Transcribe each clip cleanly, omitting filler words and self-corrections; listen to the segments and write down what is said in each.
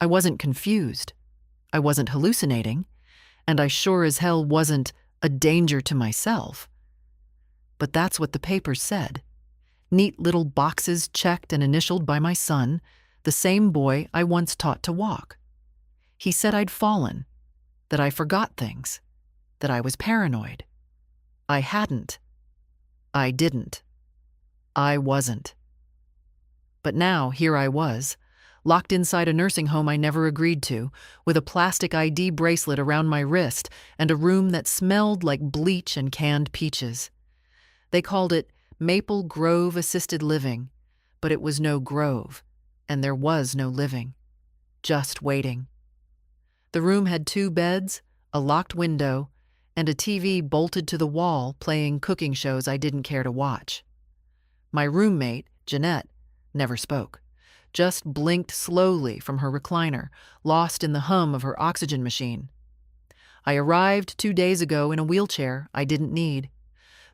I wasn't confused. I wasn't hallucinating. And I sure as hell wasn't a danger to myself. But that's what the papers said. Neat little boxes checked and initialed by my son, the same boy I once taught to walk. He said I'd fallen, that I forgot things, that I was paranoid. I hadn't. I didn't. I wasn't. But now, here I was, locked inside a nursing home I never agreed to, with a plastic ID bracelet around my wrist and a room that smelled like bleach and canned peaches. They called it Maple Grove Assisted Living, but it was no grove, and there was no living. Just waiting. The room had 2 beds, a locked window, and a TV bolted to the wall playing cooking shows I didn't care to watch. My roommate, Jeanette, never spoke, just blinked slowly from her recliner, lost in the hum of her oxygen machine. I arrived 2 days ago in a wheelchair I didn't need.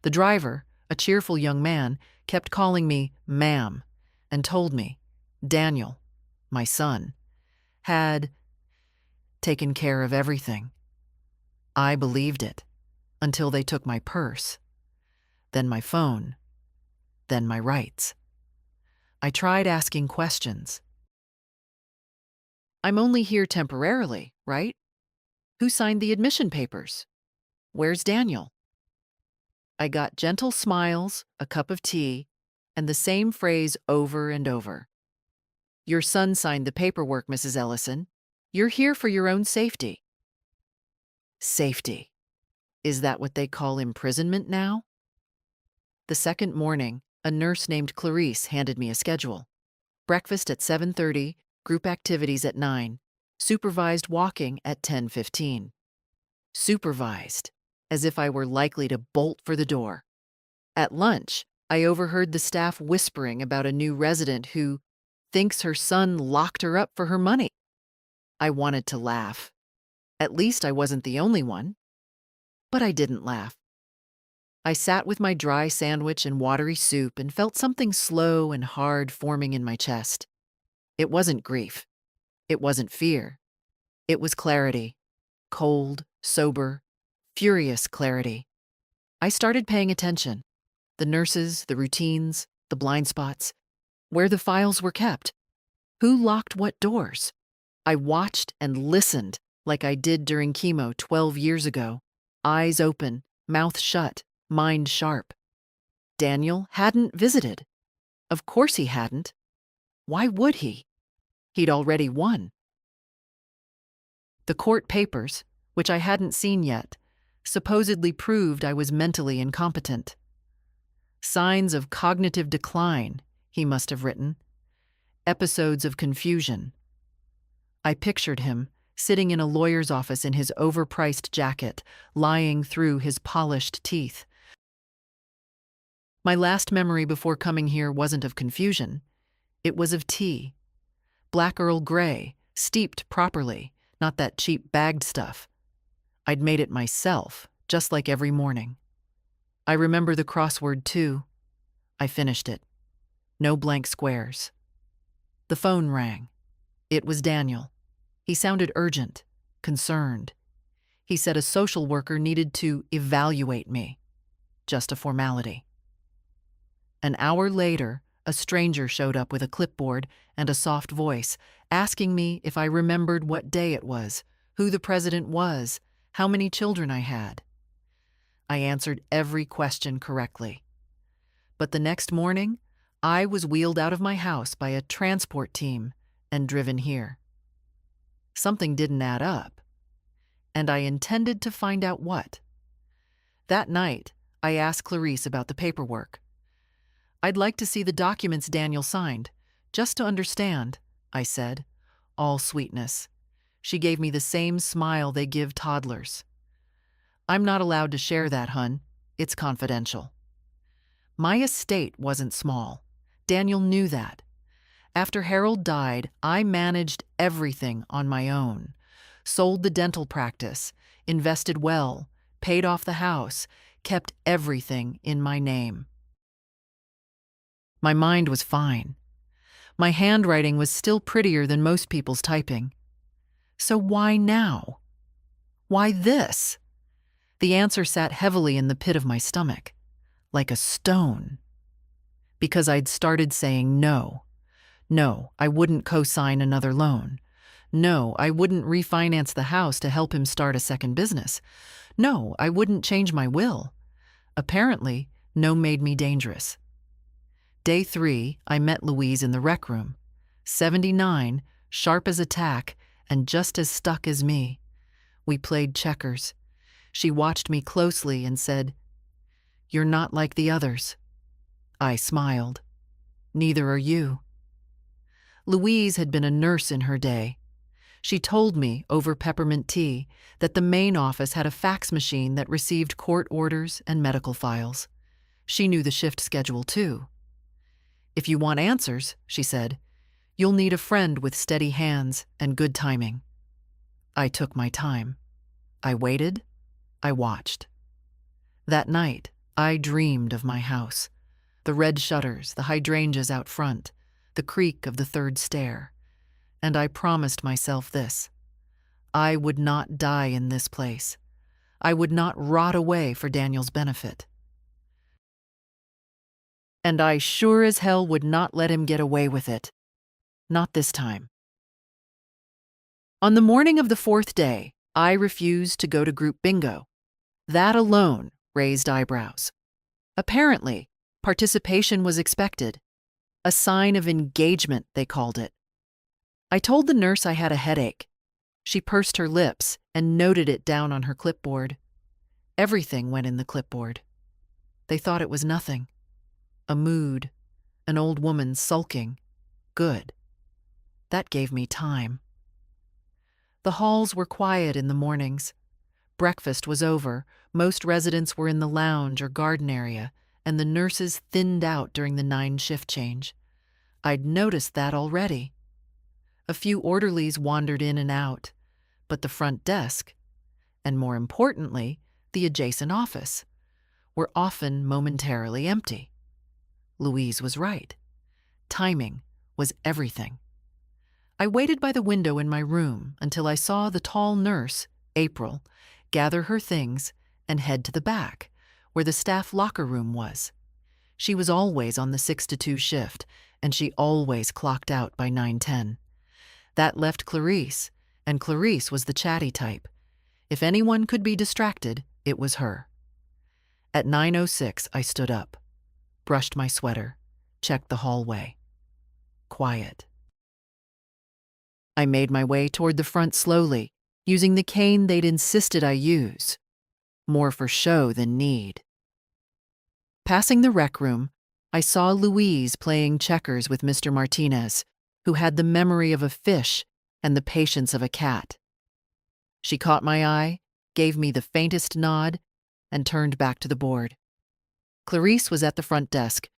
The driver, a cheerful young man, kept calling me ma'am and told me Daniel, my son, had taken care of everything. I believed it until they took my purse, then my phone, then my rights. I tried asking questions. I'm only here temporarily, right? Who signed the admission papers? Where's Daniel? I got gentle smiles, a cup of tea, and the same phrase over and over. Your son signed the paperwork, Mrs. Ellison. You're here for your own safety. Safety. Is that what they call imprisonment now? The second morning, a nurse named Clarice handed me a schedule. Breakfast at 7:30, group activities at 9, supervised walking at 10:15. Supervised, as if I were likely to bolt for the door. At lunch, I overheard the staff whispering about a new resident who thinks her son locked her up for her money. I wanted to laugh. At least I wasn't the only one. But I didn't laugh. I sat with my dry sandwich and watery soup and felt something slow and hard forming in my chest. It wasn't grief. It wasn't fear. It was clarity. Cold, sober, furious clarity. I started paying attention. The nurses, the routines, the blind spots, where the files were kept, who locked what doors. I watched and listened like I did during chemo 12 years ago, eyes open, mouth shut, mind sharp. Daniel hadn't visited. Of course he hadn't. Why would he? He'd already won. The court papers, which I hadn't seen yet, supposedly proved I was mentally incompetent. Signs of cognitive decline, he must have written. Episodes of confusion. I pictured him, sitting in a lawyer's office in his overpriced jacket, lying through his polished teeth. My last memory before coming here wasn't of confusion. It was of tea. Black Earl Grey, steeped properly, not that cheap bagged stuff. I'd made it myself, just like every morning. I remember the crossword, too. I finished it. No blank squares. The phone rang. It was Daniel. He sounded urgent, concerned. He said a social worker needed to evaluate me. Just a formality. An hour later, a stranger showed up with a clipboard and a soft voice, asking me if I remembered what day it was, who the president was, how many children I had. I answered every question correctly. But the next morning, I was wheeled out of my house by a transport team and driven here. Something didn't add up, and I intended to find out what. That night, I asked Clarice about the paperwork. I'd like to see the documents Daniel signed, just to understand, I said, all sweetness. She gave me the same smile they give toddlers. I'm not allowed to share that, hun. It's confidential. My estate wasn't small. Daniel knew that. After Harold died, I managed everything on my own. Sold the dental practice, invested well, paid off the house, kept everything in my name. My mind was fine. My handwriting was still prettier than most people's typing. So why now? Why this? The answer sat heavily in the pit of my stomach, like a stone. Because I'd started saying no. No, I wouldn't co-sign another loan. No, I wouldn't refinance the house to help him start a second business. No, I wouldn't change my will. Apparently, no made me dangerous. Day 3, I met Louise in the rec room. 79, sharp as a tack, and just as stuck as me. We played checkers. She watched me closely and said, "You're not like the others." I smiled. "Neither are you." Louise had been a nurse in her day. She told me, over peppermint tea, that the main office had a fax machine that received court orders and medical files. She knew the shift schedule, too. "If you want answers," she said, "you'll need a friend with steady hands and good timing." I took my time. I waited. I watched. That night, I dreamed of my house. The red shutters, the hydrangeas out front, the creak of the third stair. And I promised myself this: I would not die in this place. I would not rot away for Daniel's benefit. And I sure as hell would not let him get away with it. Not this time. On the morning of the 4th day, I refused to go to group bingo. That alone raised eyebrows. Apparently, participation was expected. A sign of engagement, they called it. I told the nurse I had a headache. She pursed her lips and noted it down on her clipboard. Everything went in the clipboard. They thought it was nothing. A mood, an old woman sulking. Good. That gave me time. The halls were quiet in the mornings. Breakfast was over, most residents were in the lounge or garden area, and the nurses thinned out during the 9 shift change. I'd noticed that already. A few orderlies wandered in and out, but the front desk, and more importantly, the adjacent office, were often momentarily empty. Louise was right. Timing was everything. I waited by the window in my room until I saw the tall nurse, April, gather her things and head to the back, where the staff locker room was. She was always on the 6 to 2 shift, and she always clocked out by 9:10. That left Clarice, and Clarice was the chatty type. If anyone could be distracted, it was her. At 9:06, I stood up, brushed my sweater, checked the hallway. Quiet. I made my way toward the front slowly, using the cane they'd insisted I use. More for show than need. Passing the rec room, I saw Louise playing checkers with Mr. Martinez, who had the memory of a fish and the patience of a cat. She caught my eye, gave me the faintest nod, and turned back to the board. Clarice was at the front desk,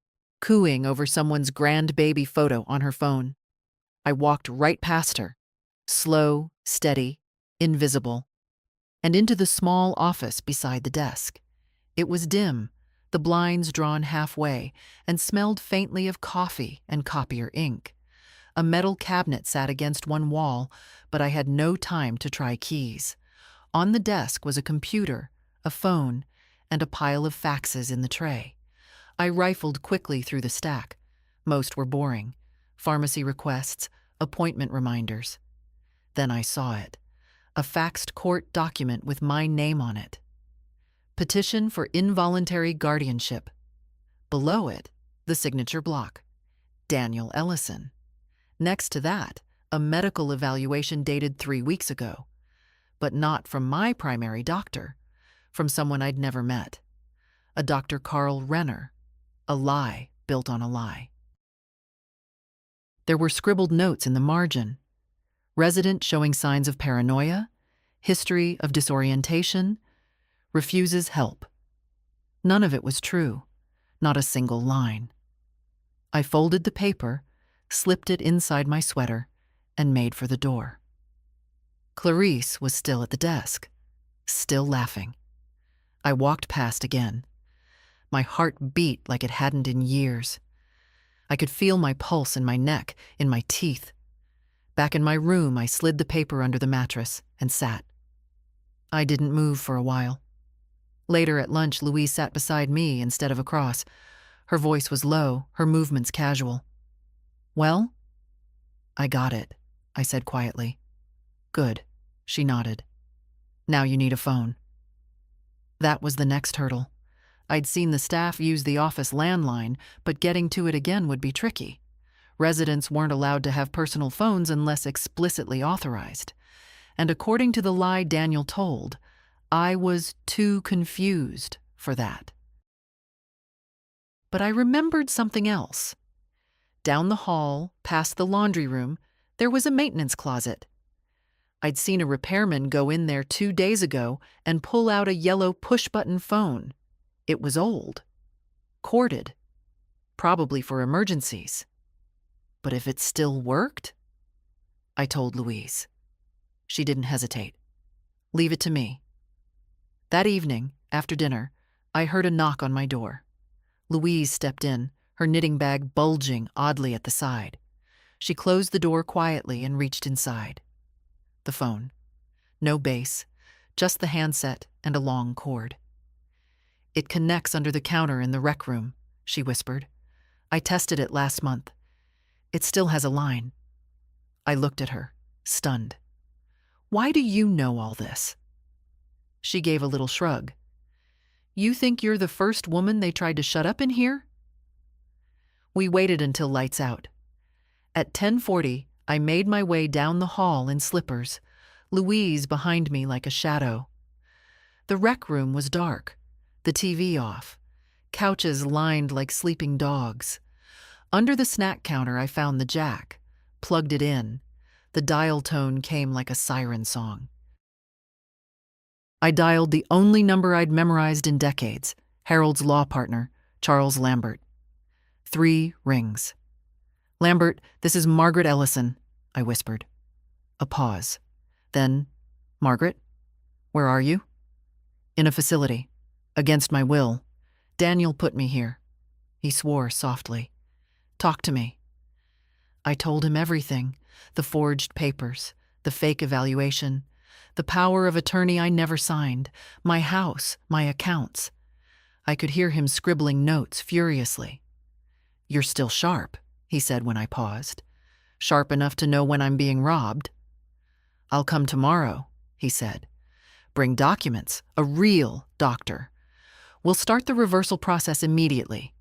cooing over someone's grandbaby photo on her phone. I walked right past her, slow, steady, invisible, and into the small office beside the desk. It was dim, the blinds drawn halfway, and smelled faintly of coffee and copier ink. A metal cabinet sat against one wall, but I had no time to try keys. On the desk was a computer, a phone, and a pile of faxes in the tray. I rifled quickly through the stack. Most were boring. Pharmacy requests, appointment reminders. Then I saw it. A faxed court document with my name on it. Petition for involuntary guardianship. Below it, the signature block. Daniel Ellison. Next to that, a medical evaluation dated 3 weeks ago. But not from my primary doctor, from someone I'd never met. A Dr. Carl Renner. A lie built on a lie. There were scribbled notes in the margin. Resident showing signs of paranoia, history of disorientation, refuses help. None of it was true, not a single line. I folded the paper, slipped it inside my sweater, and made for the door. Clarice was still at the desk, still laughing. I walked past again. My heart beat like it hadn't in years. I could feel my pulse in my neck, in my teeth. Back in my room, I slid the paper under the mattress and sat. I didn't move for a while. Later at lunch, Louise sat beside me instead of across. Her voice was low, her movements casual. "Well?" "I got it," I said quietly. "Good," she nodded. "Now you need a phone." That was the next hurdle. I'd seen the staff use the office landline, but getting to it again would be tricky. Residents weren't allowed to have personal phones unless explicitly authorized. And according to the lie Daniel told, I was too confused for that. But I remembered something else. Down the hall, past the laundry room, there was a maintenance closet. I'd seen a repairman go in there 2 days ago and pull out a yellow push-button phone. It was old, corded, probably for emergencies. But if it still worked? I told Louise. She didn't hesitate. "Leave it to me." That evening, after dinner, I heard a knock on my door. Louise stepped in, her knitting bag bulging oddly at the side. She closed the door quietly and reached inside. The phone. No base, just the handset and a long cord. "It connects under the counter in the rec room," she whispered. "I tested it last month. It still has a line." I looked at her, stunned. "Why do you know all this?" She gave a little shrug. "You think you're the first woman they tried to shut up in here?" We waited until lights out. At 10:40, I made my way down the hall in slippers, Louise behind me like a shadow. The rec room was dark, the TV off, couches lined like sleeping dogs. Under the snack counter, I found the jack, plugged it in. The dial tone came like a siren song. I dialed the only number I'd memorized in decades, Harold's law partner, Charles Lambert. 3 rings. "Lambert, this is Margaret Ellison," I whispered. A pause. Then, "Margaret, where are you?" "In a facility. Against my will. Daniel put me here." He swore softly. "Talk to me." I told him everything, the forged papers, the fake evaluation, the power of attorney I never signed, my house, my accounts. I could hear him scribbling notes furiously. "You're still sharp," he said when I paused. "Sharp enough to know when I'm being robbed." "I'll come tomorrow," he said. "Bring documents, a real doctor. We'll start the reversal process immediately.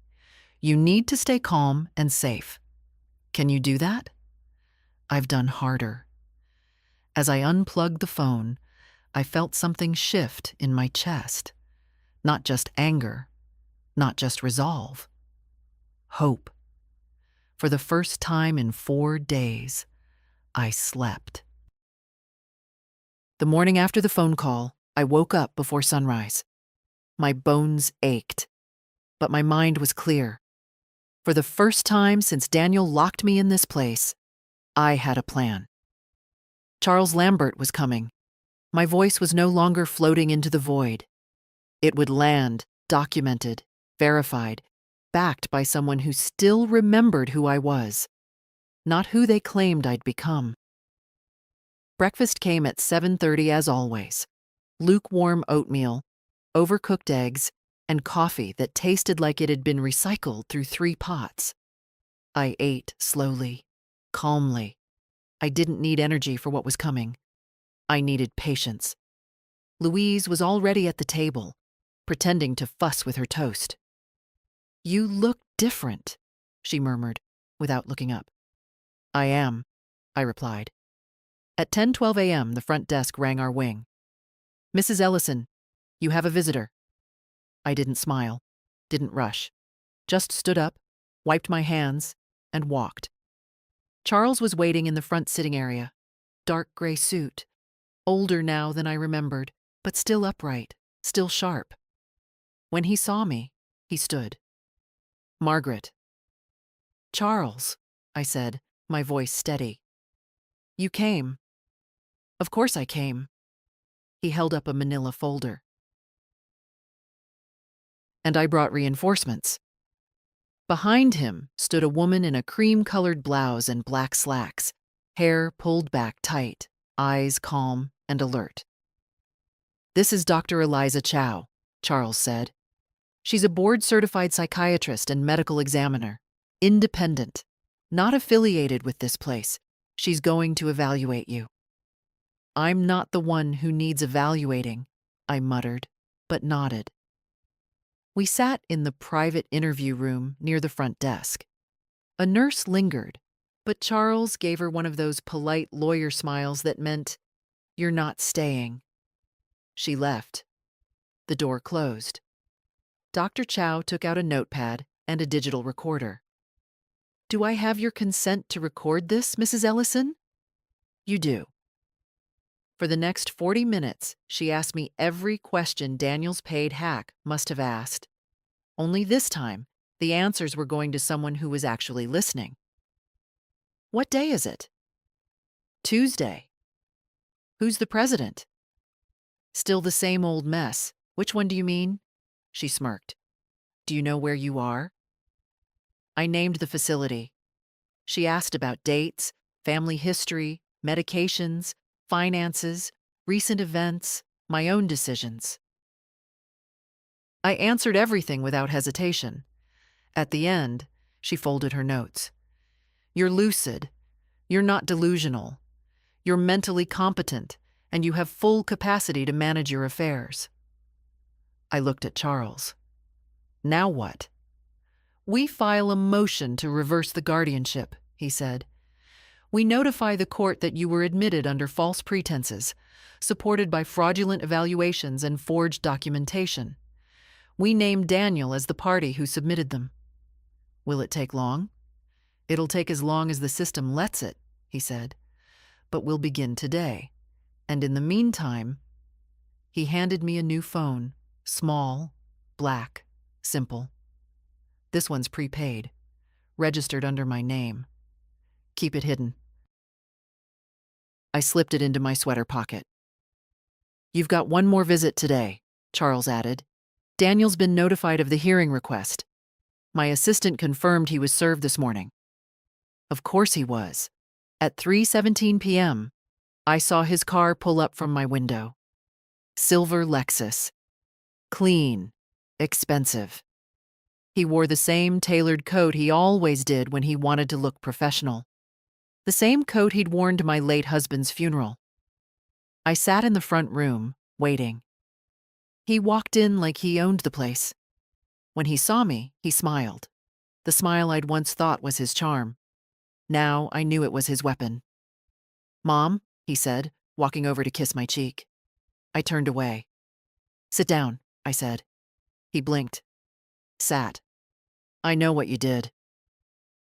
You need to stay calm and safe. Can you do that?" I've done harder. As I unplugged the phone, I felt something shift in my chest. Not just anger, not just resolve. Hope. For the first time in 4 days, I slept. The morning after the phone call, I woke up before sunrise. My bones ached, but my mind was clear. For the first time since Daniel locked me in this place, I had a plan. Charles Lambert was coming. My voice was no longer floating into the void. It would land, documented, verified, backed by someone who still remembered who I was, not who they claimed I'd become. Breakfast came at 7:30 as always. Lukewarm oatmeal, overcooked eggs, and coffee that tasted like it had been recycled through 3 pots. I ate slowly, calmly. I didn't need energy for what was coming. I needed patience. Louise was already at the table, pretending to fuss with her toast. "You look different," she murmured, without looking up. "I am," I replied. At 10:12 a.m., the front desk rang our wing. "Mrs. Ellison, you have a visitor." I didn't smile, didn't rush, just stood up, wiped my hands, and walked. Charles was waiting in the front sitting area. Dark gray suit, older now than I remembered, but still upright, still sharp. When he saw me, he stood. "Margaret." "Charles," I said, my voice steady. "You came." "Of course I came." He held up a manila folder. "And I brought reinforcements." Behind him stood a woman in a cream-colored blouse and black slacks, hair pulled back tight, eyes calm and alert. "This is Dr. Eliza Chow," Charles said. "She's a board-certified psychiatrist and medical examiner. Independent. Not affiliated with this place. She's going to evaluate you." "I'm not the one who needs evaluating," I muttered, but nodded. We sat in the private interview room near the front desk. A nurse lingered, but Charles gave her one of those polite lawyer smiles that meant, "You're not staying." She left. The door closed. Dr. Chow took out a notepad and a digital recorder. "Do I have your consent to record this, Mrs. Ellison?" "You do." For the next 40 minutes, she asked me every question Daniel's paid hack must have asked. Only this time, the answers were going to someone who was actually listening. "What day is it?" "Tuesday." "Who's the president?" "Still the same old mess. Which one do you mean?" She smirked. "Do you know where you are?" I named the facility. She asked about dates, family history, medications, finances, recent events, my own decisions. I answered everything without hesitation. At the end, she folded her notes. "You're lucid. You're not delusional. You're mentally competent, and you have full capacity to manage your affairs." I looked at Charles. "Now what?" "We file a motion to reverse the guardianship," he said. "We notify the court that you were admitted under false pretenses, supported by fraudulent evaluations and forged documentation. We name Daniel as the party who submitted them." "Will it take long?" "It'll take as long as the system lets it," he said. "But we'll begin today. And in the meantime..." He handed me a new phone, small, black, simple. "This one's prepaid, registered under my name. Keep it hidden." I slipped it into my sweater pocket. "You've got one more visit today," Charles added. "Daniel's been notified of the hearing request. My assistant confirmed he was served this morning." Of course he was. At 3:17 p.m., I saw his car pull up from my window. Silver Lexus. Clean. Expensive. He wore the same tailored coat he always did when he wanted to look professional. The same coat he'd worn to my late husband's funeral. I sat in the front room, waiting. He walked in like he owned the place. When he saw me, he smiled. The smile I'd once thought was his charm. Now I knew it was his weapon. "Mom," he said, walking over to kiss my cheek. I turned away. "Sit down," I said. He blinked. Sat. "I know what you did."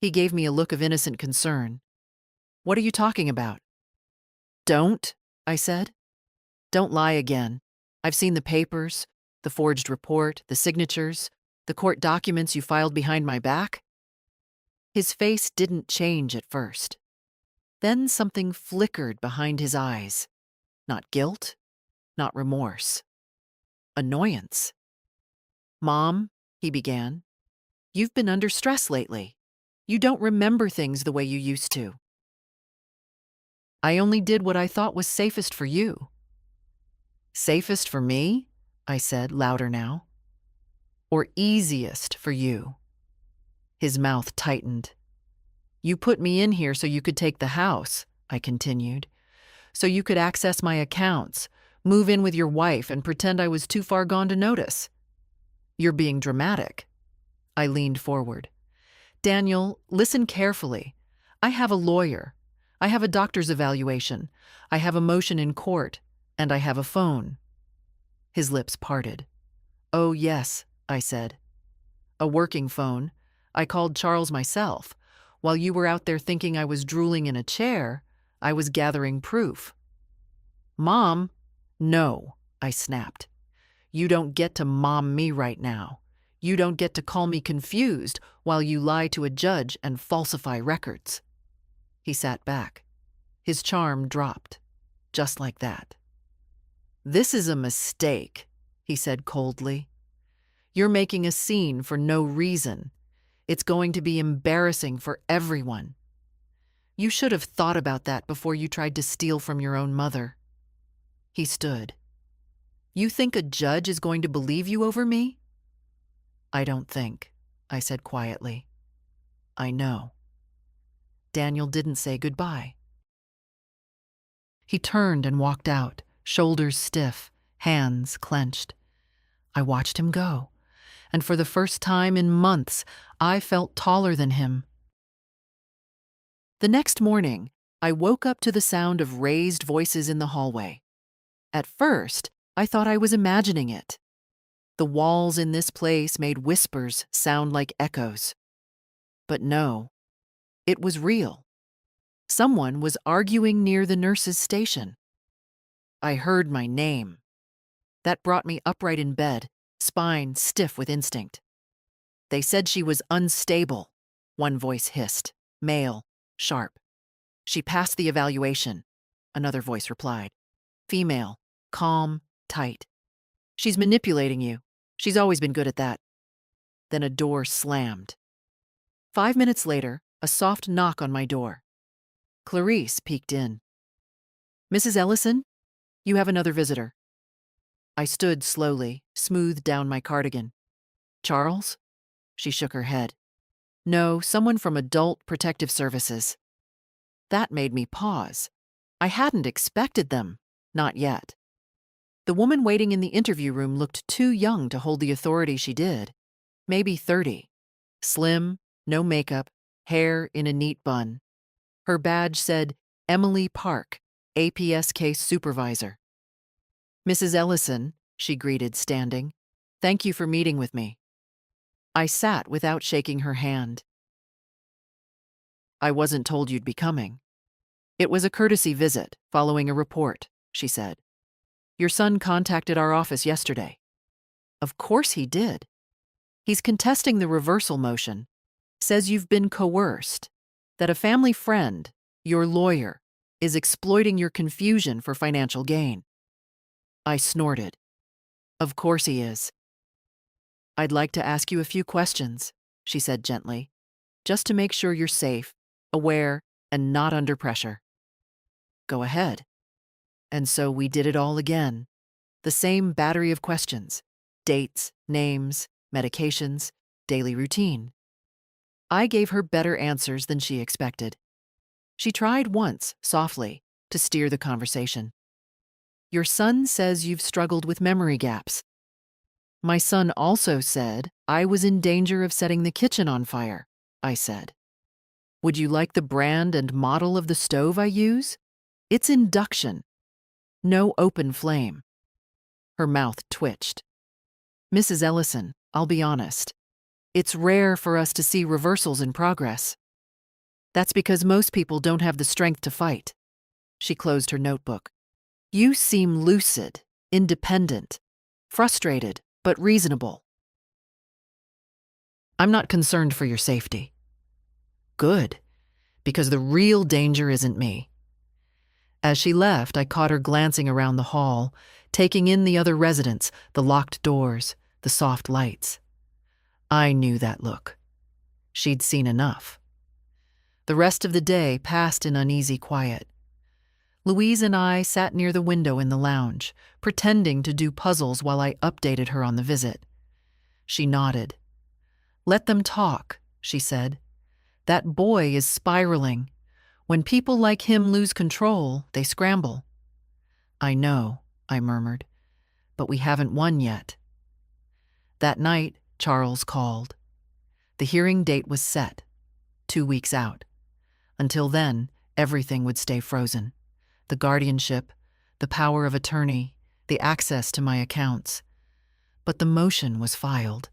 He gave me a look of innocent concern. "What are you talking about?" "Don't," I said. "Don't lie again. I've seen the papers, the forged report, the signatures, the court documents you filed behind my back." His face didn't change at first. Then something flickered behind his eyes. Not guilt, not remorse. Annoyance. "Mom," he began, "you've been under stress lately. You don't remember things the way you used to." "I only did what I thought was safest for you." "Safest for me?" I said, louder now. "Or easiest for you?" His mouth tightened. "You put me in here so you could take the house," I continued. "So you could access my accounts, move in with your wife, and pretend I was too far gone to notice. You're being dramatic." I leaned forward. "Daniel, listen carefully. I have a lawyer. I have a doctor's evaluation. I have a motion in court. And I have a phone." His lips parted. "Oh, yes," I said. "A working phone. I called Charles myself. While you were out there thinking I was drooling in a chair, I was gathering proof." "Mom." "No," I snapped. "You don't get to mom me right now. You don't get to call me confused while you lie to a judge and falsify records." He sat back. His charm dropped, just like that. "This is a mistake," he said coldly. "You're making a scene for no reason. It's going to be embarrassing for everyone. You should have thought about that before you tried to steal from your own mother." He stood. "You think a judge is going to believe you over me?" "I don't think," I said quietly. "I know." Daniel didn't say goodbye. He turned and walked out, shoulders stiff, hands clenched. I watched him go, and for the first time in months, I felt taller than him. The next morning, I woke up to the sound of raised voices in the hallway. At first, I thought I was imagining it. The walls in this place made whispers sound like echoes. But no, it was real. Someone was arguing near the nurse's station. I heard my name. That brought me upright in bed, spine stiff with instinct. "They said she was unstable," one voice hissed, male, sharp. "She passed the evaluation," another voice replied. Female, calm, tight. "She's manipulating you. She's always been good at that." Then a door slammed. 5 minutes later, a soft knock on my door. Clarice peeked in. "Mrs. Ellison, you have another visitor." I stood slowly, smoothed down my cardigan. "Charles?" She shook her head. "No, someone from Adult Protective Services." That made me pause. I hadn't expected them. Not yet. The woman waiting in the interview room looked too young to hold the authority she did. Maybe 30. Slim, no makeup, hair in a neat bun. Her badge said, "Emily Park, APS Case Supervisor." "Mrs. Ellison," she greeted, standing. "Thank you for meeting with me." I sat without shaking her hand. "I wasn't told you'd be coming." "It was a courtesy visit, following a report," she said. "Your son contacted our office yesterday." "Of course he did. He's contesting the reversal motion. Says you've been coerced, that a family friend, your lawyer, is exploiting your confusion for financial gain." I snorted. "Of course he is." "I'd like to ask you a few questions," she said gently, "just to make sure you're safe, aware, and not under pressure." "Go ahead." And so we did it all again. The same battery of questions. Dates, names, medications, daily routine. I gave her better answers than she expected. She tried once, softly, to steer the conversation. "Your son says you've struggled with memory gaps." "My son also said I was in danger of setting the kitchen on fire," I said. "Would you like the brand and model of the stove I use? It's induction. No open flame." Her mouth twitched. "Mrs. Ellison, I'll be honest. It's rare for us to see reversals in progress. That's because most people don't have the strength to fight." She closed her notebook. "You seem lucid, independent, frustrated, but reasonable." "I'm not concerned for your safety." "Good, because the real danger isn't me." As she left, I caught her glancing around the hall, taking in the other residents, the locked doors, the soft lights. I knew that look. She'd seen enough. The rest of the day passed in uneasy quiet. Louise and I sat near the window in the lounge, pretending to do puzzles while I updated her on the visit. She nodded. "Let them talk," she said. "That boy is spiraling. When people like him lose control, they scramble." "I know," I murmured, "but we haven't won yet." That night, Charles called. The hearing date was set, 2 weeks out. Until then, everything would stay frozen. The guardianship, the power of attorney, the access to my accounts. But the motion was filed.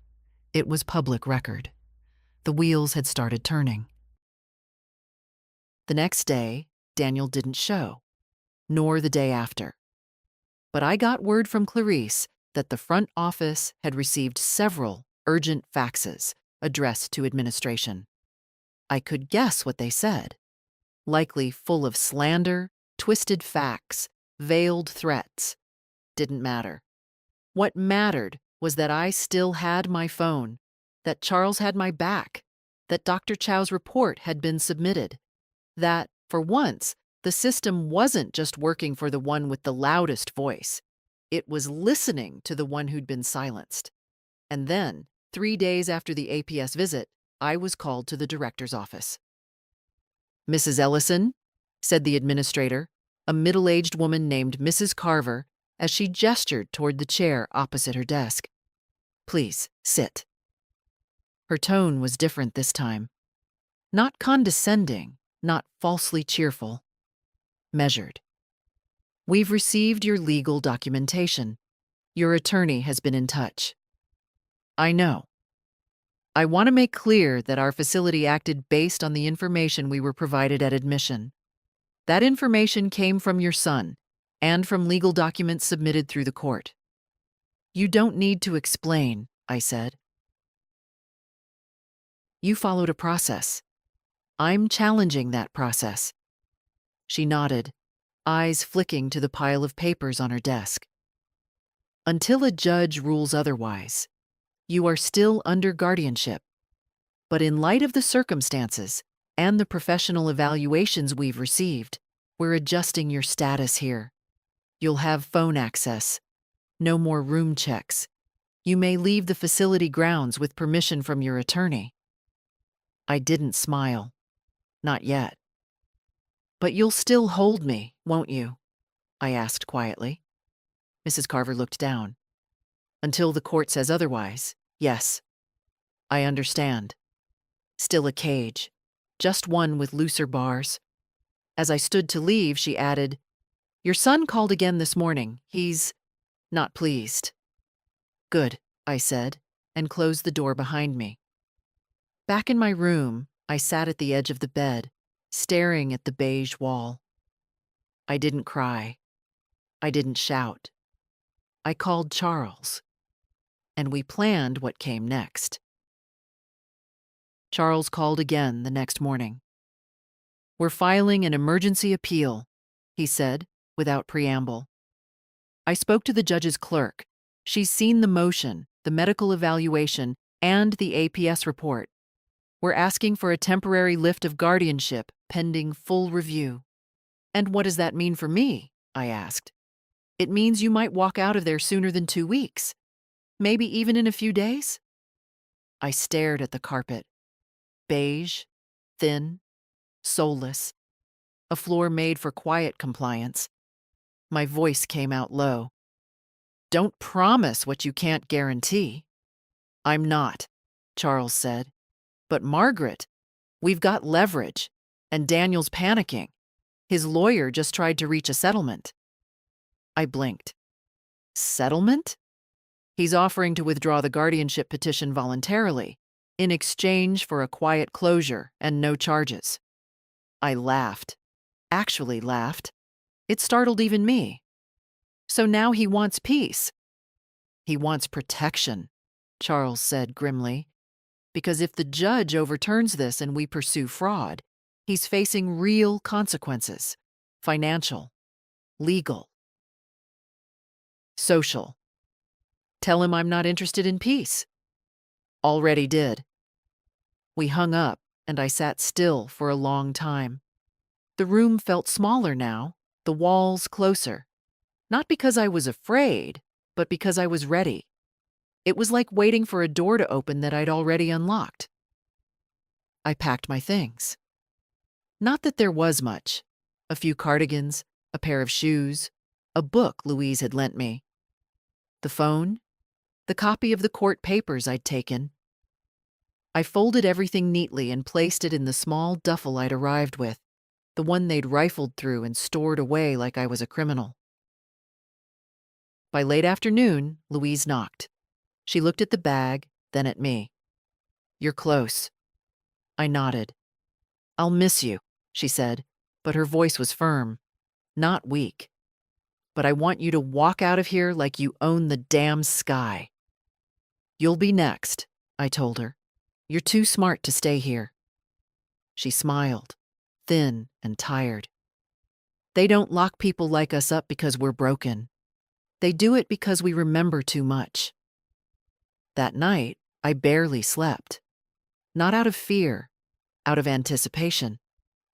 It was public record. The wheels had started turning. The next day, Daniel didn't show, nor the day after. But I got word from Clarice that the front office had received several urgent faxes addressed to administration. I could guess what they said. Likely full of slander, twisted facts, veiled threats. Didn't matter. What mattered was that I still had my phone, that Charles had my back, that Dr. Chow's report had been submitted, that, for once, the system wasn't just working for the one with the loudest voice. It was listening to the one who'd been silenced. And then, 3 days after the APS visit, I was called to the director's office. "Mrs. Ellison," said the administrator, a middle-aged woman named Mrs. Carver, as she gestured toward the chair opposite her desk. "Please, sit." Her tone was different this time. Not condescending, not falsely cheerful. Measured. "We've received your legal documentation. Your attorney has been in touch." "I know. I want to make clear that our facility acted based on the information we were provided at admission. That information came from your son and from legal documents submitted through the court." "You don't need to explain," I said. "You followed a process. I'm challenging that process." She nodded, eyes flicking to the pile of papers on her desk. "Until a judge rules otherwise, you are still under guardianship. But in light of the circumstances and the professional evaluations we've received, we're adjusting your status here. You'll have phone access. No more room checks. You may leave the facility grounds with permission from your attorney." I didn't smile. Not yet. "But you'll still hold me, won't you?" I asked quietly. Mrs. Carver looked down. "Until the court says otherwise, yes. I understand. Still a cage, just one with looser bars." As I stood to leave, she added, "Your son called again this morning. He's not pleased." "Good," I said, and closed the door behind me. Back in my room, I sat at the edge of the bed, staring at the beige wall. I didn't cry. I didn't shout. I called Charles, and we planned what came next. Charles called again the next morning. "We're filing an emergency appeal," he said, without preamble. I spoke to the judge's clerk. She's seen the motion, the medical evaluation, and the APS report. "We're asking for a temporary lift of guardianship pending full review." "And what does that mean for me?" I asked. "It means you might walk out of there sooner than 2 weeks. Maybe even in a few days?" I stared at the carpet. Beige, thin, soulless. A floor made for quiet compliance. My voice came out low. "Don't promise what you can't guarantee." "I'm not," Charles said. "But Margaret, we've got leverage, and Daniel's panicking. His lawyer just tried to reach a settlement." I blinked. "Settlement?" "He's offering to withdraw the guardianship petition voluntarily, in exchange for a quiet closure and no charges." I laughed. Actually laughed. It startled even me. "So now he wants peace." "He wants protection," Charles said grimly. "Because if the judge overturns this and we pursue fraud, he's facing real consequences. Financial, legal, social. Tell him I'm not interested in peace." "Already did." We hung up, and I sat still for a long time. The room felt smaller now, the walls closer. Not because I was afraid, but because I was ready. It was like waiting for a door to open that I'd already unlocked. I packed my things. Not that there was much. A few cardigans, a pair of shoes, a book Louise had lent me. The phone, the copy of the court papers I'd taken. I folded everything neatly and placed it in the small duffel I'd arrived with, the one they'd rifled through and stored away like I was a criminal. By late afternoon, Louise knocked. She looked at the bag, then at me. "You're close." I nodded. "I'll miss you," she said, but her voice was firm, not weak. "But I want you to walk out of here like you own the damn sky." "You'll be next," I told her. "You're too smart to stay here." She smiled, thin and tired. "They don't lock people like us up because we're broken. They do it because we remember too much." That night, I barely slept. Not out of fear, out of anticipation,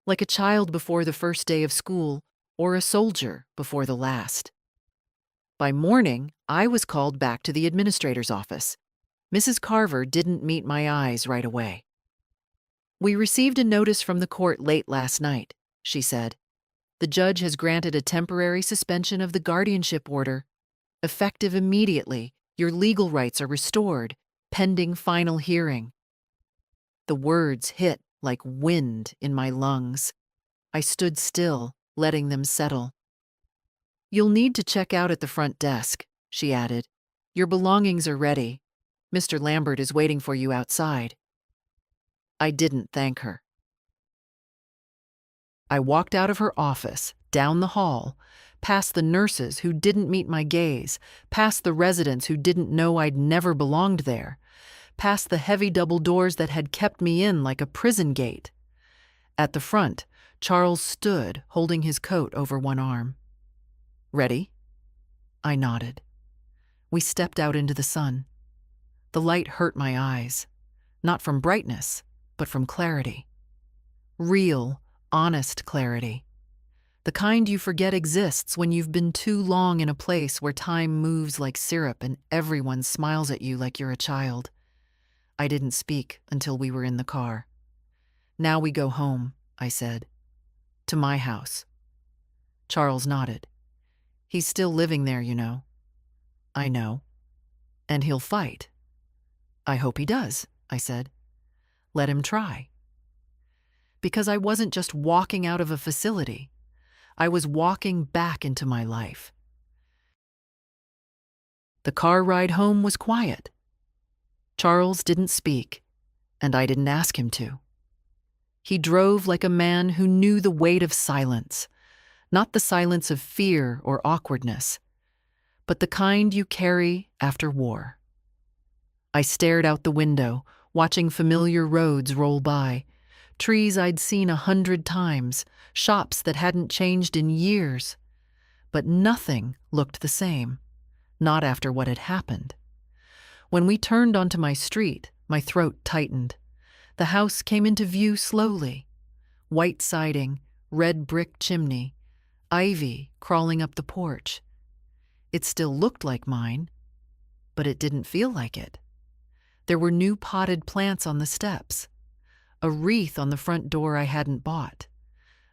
like a child before the first day of school or a soldier before the last. By morning, I was called back to the administrator's office. Mrs. Carver didn't meet my eyes right away. "We received a notice from the court late last night," she said. "The judge has granted a temporary suspension of the guardianship order. Effective immediately, your legal rights are restored, pending final hearing." The words hit like wind in my lungs. I stood still, letting them settle. "You'll need to check out at the front desk," she added. "Your belongings are ready. Mr. Lambert is waiting for you outside." I didn't thank her. I walked out of her office, down the hall, past the nurses who didn't meet my gaze, past the residents who didn't know I'd never belonged there, past the heavy double doors that had kept me in like a prison gate. At the front, Charles stood, holding his coat over one arm. "Ready?" I nodded. We stepped out into the sun. The light hurt my eyes, not from brightness, but from clarity. Real, honest clarity. The kind you forget exists when you've been too long in a place where time moves like syrup and everyone smiles at you like you're a child. I didn't speak until we were in the car. "Now we go home," I said. "To my house." Charles nodded. "He's still living there, you know." "I know. And he'll fight." "I hope he does," I said. "Let him try." Because I wasn't just walking out of a facility. I was walking back into my life. The car ride home was quiet. Charles didn't speak, and I didn't ask him to. He drove like a man who knew the weight of silence, not the silence of fear or awkwardness, but the kind you carry after war. I stared out the window, watching familiar roads roll by, trees I'd seen 100 times, shops that hadn't changed in years. But nothing looked the same, not after what had happened. When we turned onto my street, my throat tightened. The house came into view slowly. White siding, red brick chimney, ivy crawling up the porch. It still looked like mine, but it didn't feel like it. There were new potted plants on the steps, a wreath on the front door I hadn't bought,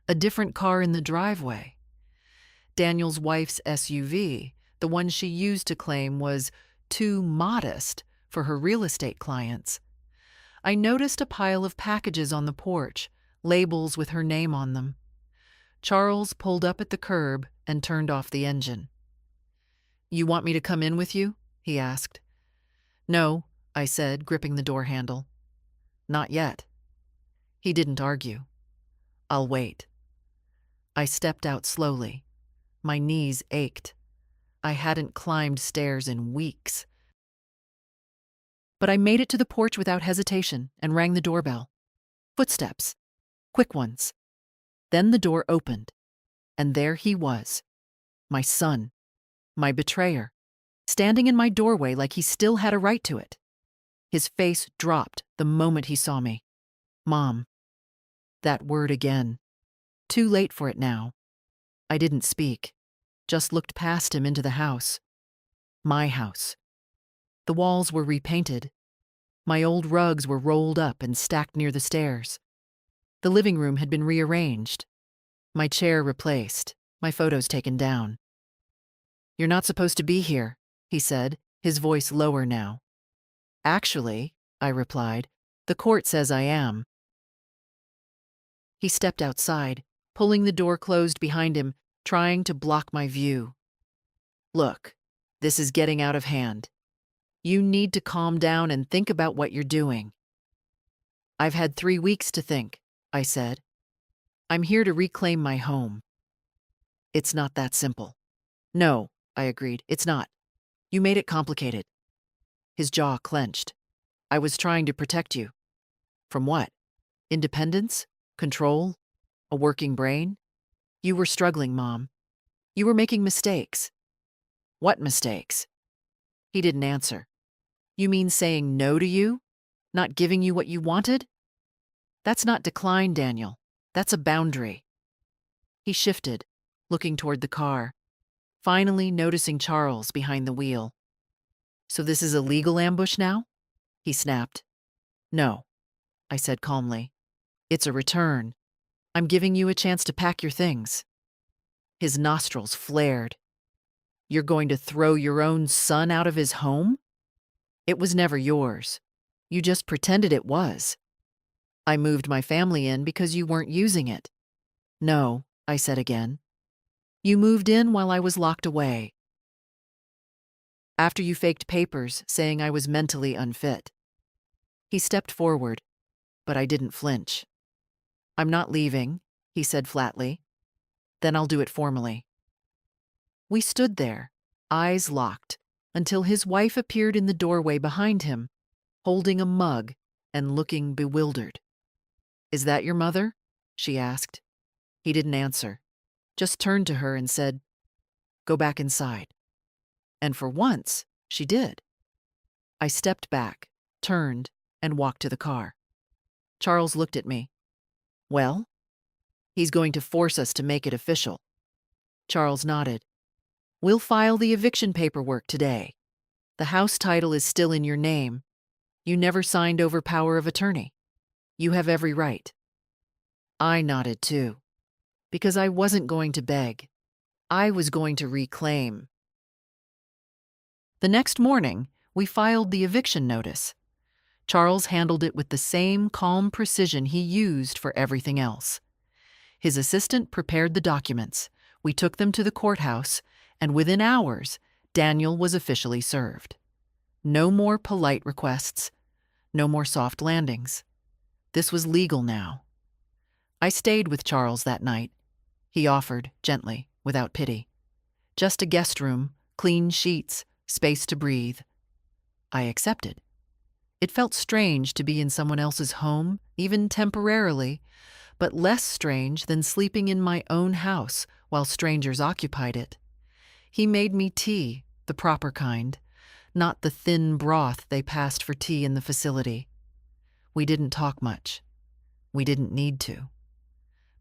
a different car in the driveway. Daniel's wife's SUV, the one she used to claim was too modest for her real estate clients. I noticed a pile of packages on the porch, labels with her name on them. Charles pulled up at the curb and turned off the engine. "You want me to come in with you?" he asked. "No," I said, gripping the door handle. "Not yet." He didn't argue. "I'll wait." I stepped out slowly. My knees ached. I hadn't climbed stairs in weeks. But I made it to the porch without hesitation and rang the doorbell. Footsteps. Quick ones. Then the door opened, and there he was, my son, my betrayer, standing in my doorway like he still had a right to it. His face dropped the moment he saw me. "Mom." That word again. Too late for it now. I didn't speak, just looked past him into the house. My house. The walls were repainted. My old rugs were rolled up and stacked near the stairs. The living room had been rearranged. My chair replaced, my photos taken down. "You're not supposed to be here," he said, his voice lower now. "Actually," I replied, "the court says I am." He stepped outside, pulling the door closed behind him, trying to block my view. "Look, this is getting out of hand. You need to calm down and think about what you're doing." "I've had 3 weeks to think," I said. "I'm here to reclaim my home." "It's not that simple." "No," I agreed, "it's not. You made it complicated." His jaw clenched. "I was trying to protect you." "From what? Independence? Control? A working brain? You were struggling, Mom. You were making mistakes." "What mistakes?" He didn't answer. "You mean saying no to you?" Not giving you what you wanted? That's not decline, Daniel. That's a boundary. He shifted, looking toward the car, finally noticing Charles behind the wheel. So this is a legal ambush now? He snapped. No, I said calmly. It's a return. I'm giving you a chance to pack your things. His nostrils flared. You're going to throw your own son out of his home? It was never yours. You just pretended it was. I moved my family in because you weren't using it. No, I said again. You moved in while I was locked away. After you faked papers saying I was mentally unfit. He stepped forward, but I didn't flinch. I'm not leaving, he said flatly. Then I'll do it formally. We stood there, eyes locked, until his wife appeared in the doorway behind him, holding a mug and looking bewildered. Is that your mother? She asked. He didn't answer, just turned to her and said, Go back inside. And for once, she did. I stepped back, turned, and walked to the car. Charles looked at me. Well? He's going to force us to make it official. Charles nodded. We'll file the eviction paperwork today. The house title is still in your name. You never signed over power of attorney. You have every right. I nodded too, because I wasn't going to beg. I was going to reclaim. The next morning, we filed the eviction notice. Charles handled it with the same calm precision he used for everything else. His assistant prepared the documents. We took them to the courthouse, and within hours, Daniel was officially served. No more polite requests, no more soft landings. This was legal now. I stayed with Charles that night. He offered, gently, without pity. Just a guest room, clean sheets, space to breathe. I accepted. It felt strange to be in someone else's home, even temporarily, but less strange than sleeping in my own house while strangers occupied it. He made me tea, the proper kind, not the thin broth they passed for tea in the facility. We didn't talk much. We didn't need to.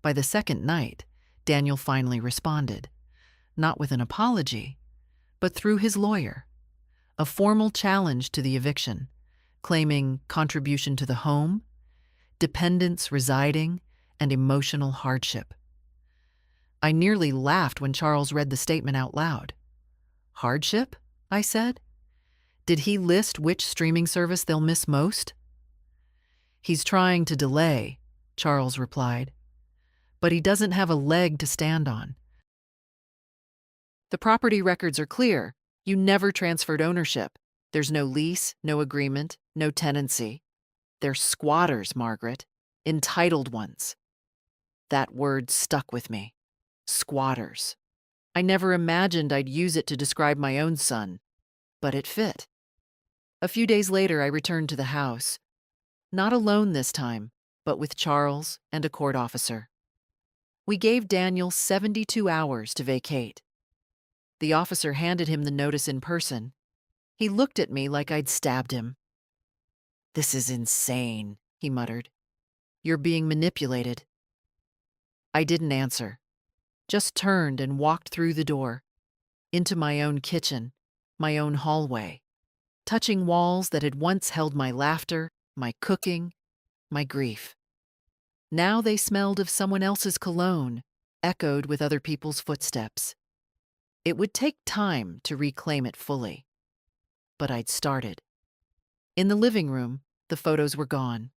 By the second night, Daniel finally responded, not with an apology, but through his lawyer, a formal challenge to the eviction, claiming contribution to the home, dependents residing, and emotional hardship. I nearly laughed when Charles read the statement out loud. Hardship? I said. Did he list which streaming service they'll miss most? He's trying to delay, Charles replied. But he doesn't have a leg to stand on. The property records are clear. You never transferred ownership. There's no lease, no agreement, no tenancy. They're squatters, Margaret. Entitled ones. That word stuck with me. Squatters. I never imagined I'd use it to describe my own son, but it fit. A few days later, I returned to the house. Not alone this time, but with Charles and a court officer. We gave Daniel 72 hours to vacate. The officer handed him the notice in person. He looked at me like I'd stabbed him. This is insane, he muttered. You're being manipulated. I didn't answer, just turned and walked through the door, into my own kitchen, my own hallway, touching walls that had once held my laughter, my cooking, my grief. Now they smelled of someone else's cologne, echoed with other people's footsteps. It would take time to reclaim it fully. But I'd started. In the living room, the photos were gone,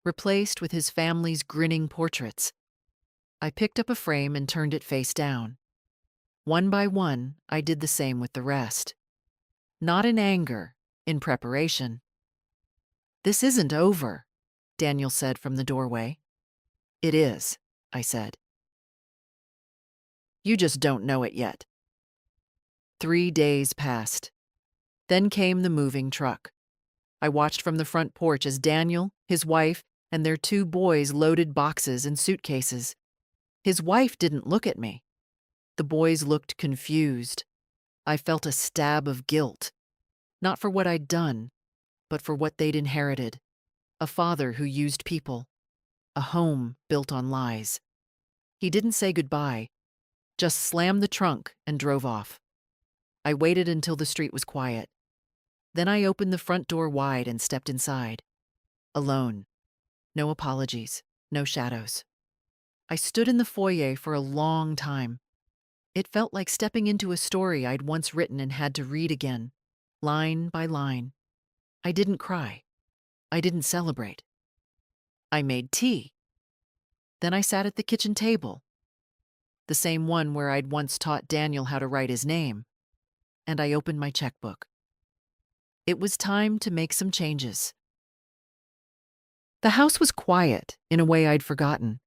replaced with his family's grinning portraits. I picked up a frame and turned it face down. One by one, I did the same with the rest. Not in anger, in preparation. This isn't over, Daniel said from the doorway. It is, I said. You just don't know it yet. 3 days passed. Then came the moving truck. I watched from the front porch as Daniel, his wife, and their 2 boys loaded boxes and suitcases. His wife didn't look at me. The boys looked confused. I felt a stab of guilt, not for what I'd done, but for what they'd inherited. A father who used people. A home built on lies. He didn't say goodbye, just slammed the trunk and drove off. I waited until the street was quiet. Then I opened the front door wide and stepped inside. Alone. No apologies. No shadows. I stood in the foyer for a long time. It felt like stepping into a story I'd once written and had to read again, line by line. I didn't cry. I didn't celebrate. I made tea. Then I sat at the kitchen table, the same one where I'd once taught Daniel how to write his name, and I opened my checkbook. It was time to make some changes. The house was quiet in a way I'd forgotten.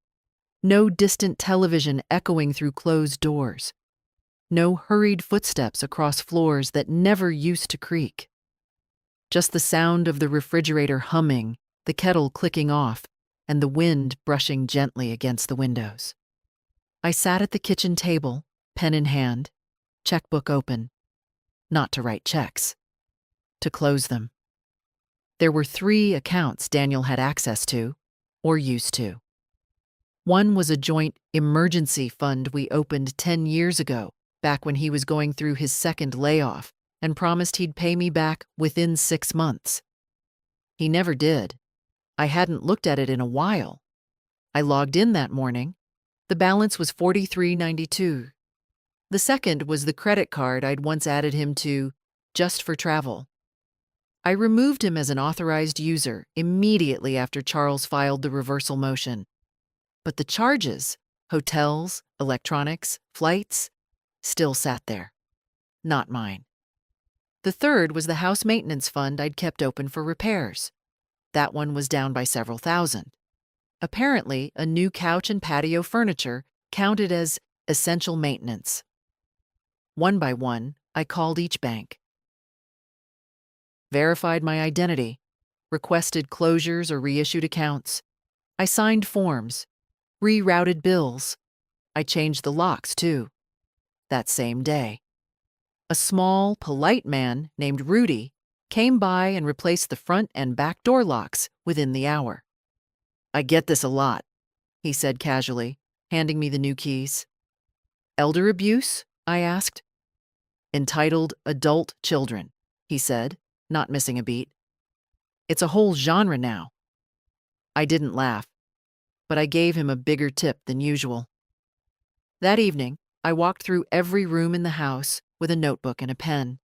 No distant television echoing through closed doors. No hurried footsteps across floors that never used to creak. Just the sound of the refrigerator humming, the kettle clicking off, and the wind brushing gently against the windows. I sat at the kitchen table, pen in hand, checkbook open. Not to write checks. To close them. There were 3 accounts Daniel had access to, or used to. One was a joint emergency fund we opened 10 years ago, back when he was going through his second layoff, and promised he'd pay me back within 6 months. He never did. I hadn't looked at it in a while. I logged in that morning. The balance was $43.92. The second was the credit card I'd once added him to, just for travel. I removed him as an authorized user immediately after Charles filed the reversal motion. But the charges, hotels, electronics, flights, still sat there. Not mine. The third was the house maintenance fund I'd kept open for repairs. That one was down by several thousand. Apparently, a new couch and patio furniture counted as essential maintenance. One by one, I called each bank. Verified my identity, requested closures or reissued accounts. I signed forms, rerouted bills. I changed the locks, too. That same day. A small, polite man named Rudy came by and replaced the front and back door locks within the hour. "I get this a lot," he said casually, handing me the new keys. "Elder abuse?" I asked. "Entitled adult children," he said, not missing a beat. "It's a whole genre now." I didn't laugh, but I gave him a bigger tip than usual. That evening, I walked through every room in the house with a notebook and a pen.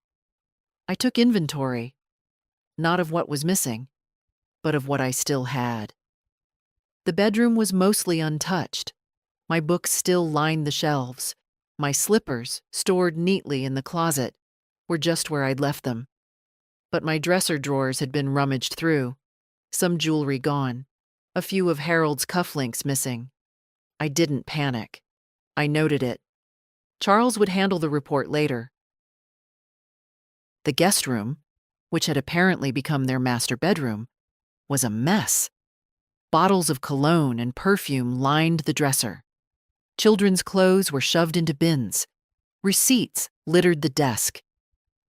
I took inventory, not of what was missing, but of what I still had. The bedroom was mostly untouched. My books still lined the shelves. My slippers, stored neatly in the closet, were just where I'd left them. But my dresser drawers had been rummaged through, some jewelry gone, a few of Harold's cufflinks missing. I didn't panic. I noted it. Charles would handle the report later. The guest room, which had apparently become their master bedroom, was a mess. Bottles of cologne and perfume lined the dresser. Children's clothes were shoved into bins. Receipts littered the desk.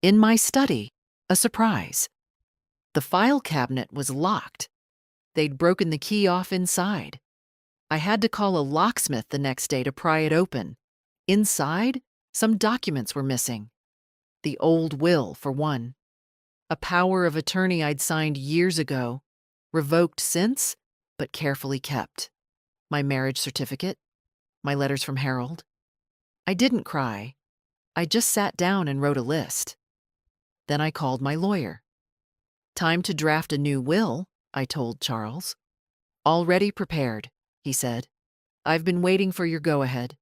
In my study, a surprise. The file cabinet was locked. They'd broken the key off inside. I had to call a locksmith the next day to pry it open. Inside, some documents were missing. The old will, for one. A power of attorney I'd signed years ago, revoked since, but carefully kept. My marriage certificate. My letters from Harold. I didn't cry. I just sat down and wrote a list. Then I called my lawyer. "Time to draft a new will," I told Charles. "Already prepared," he said. "I've been waiting for your go-ahead."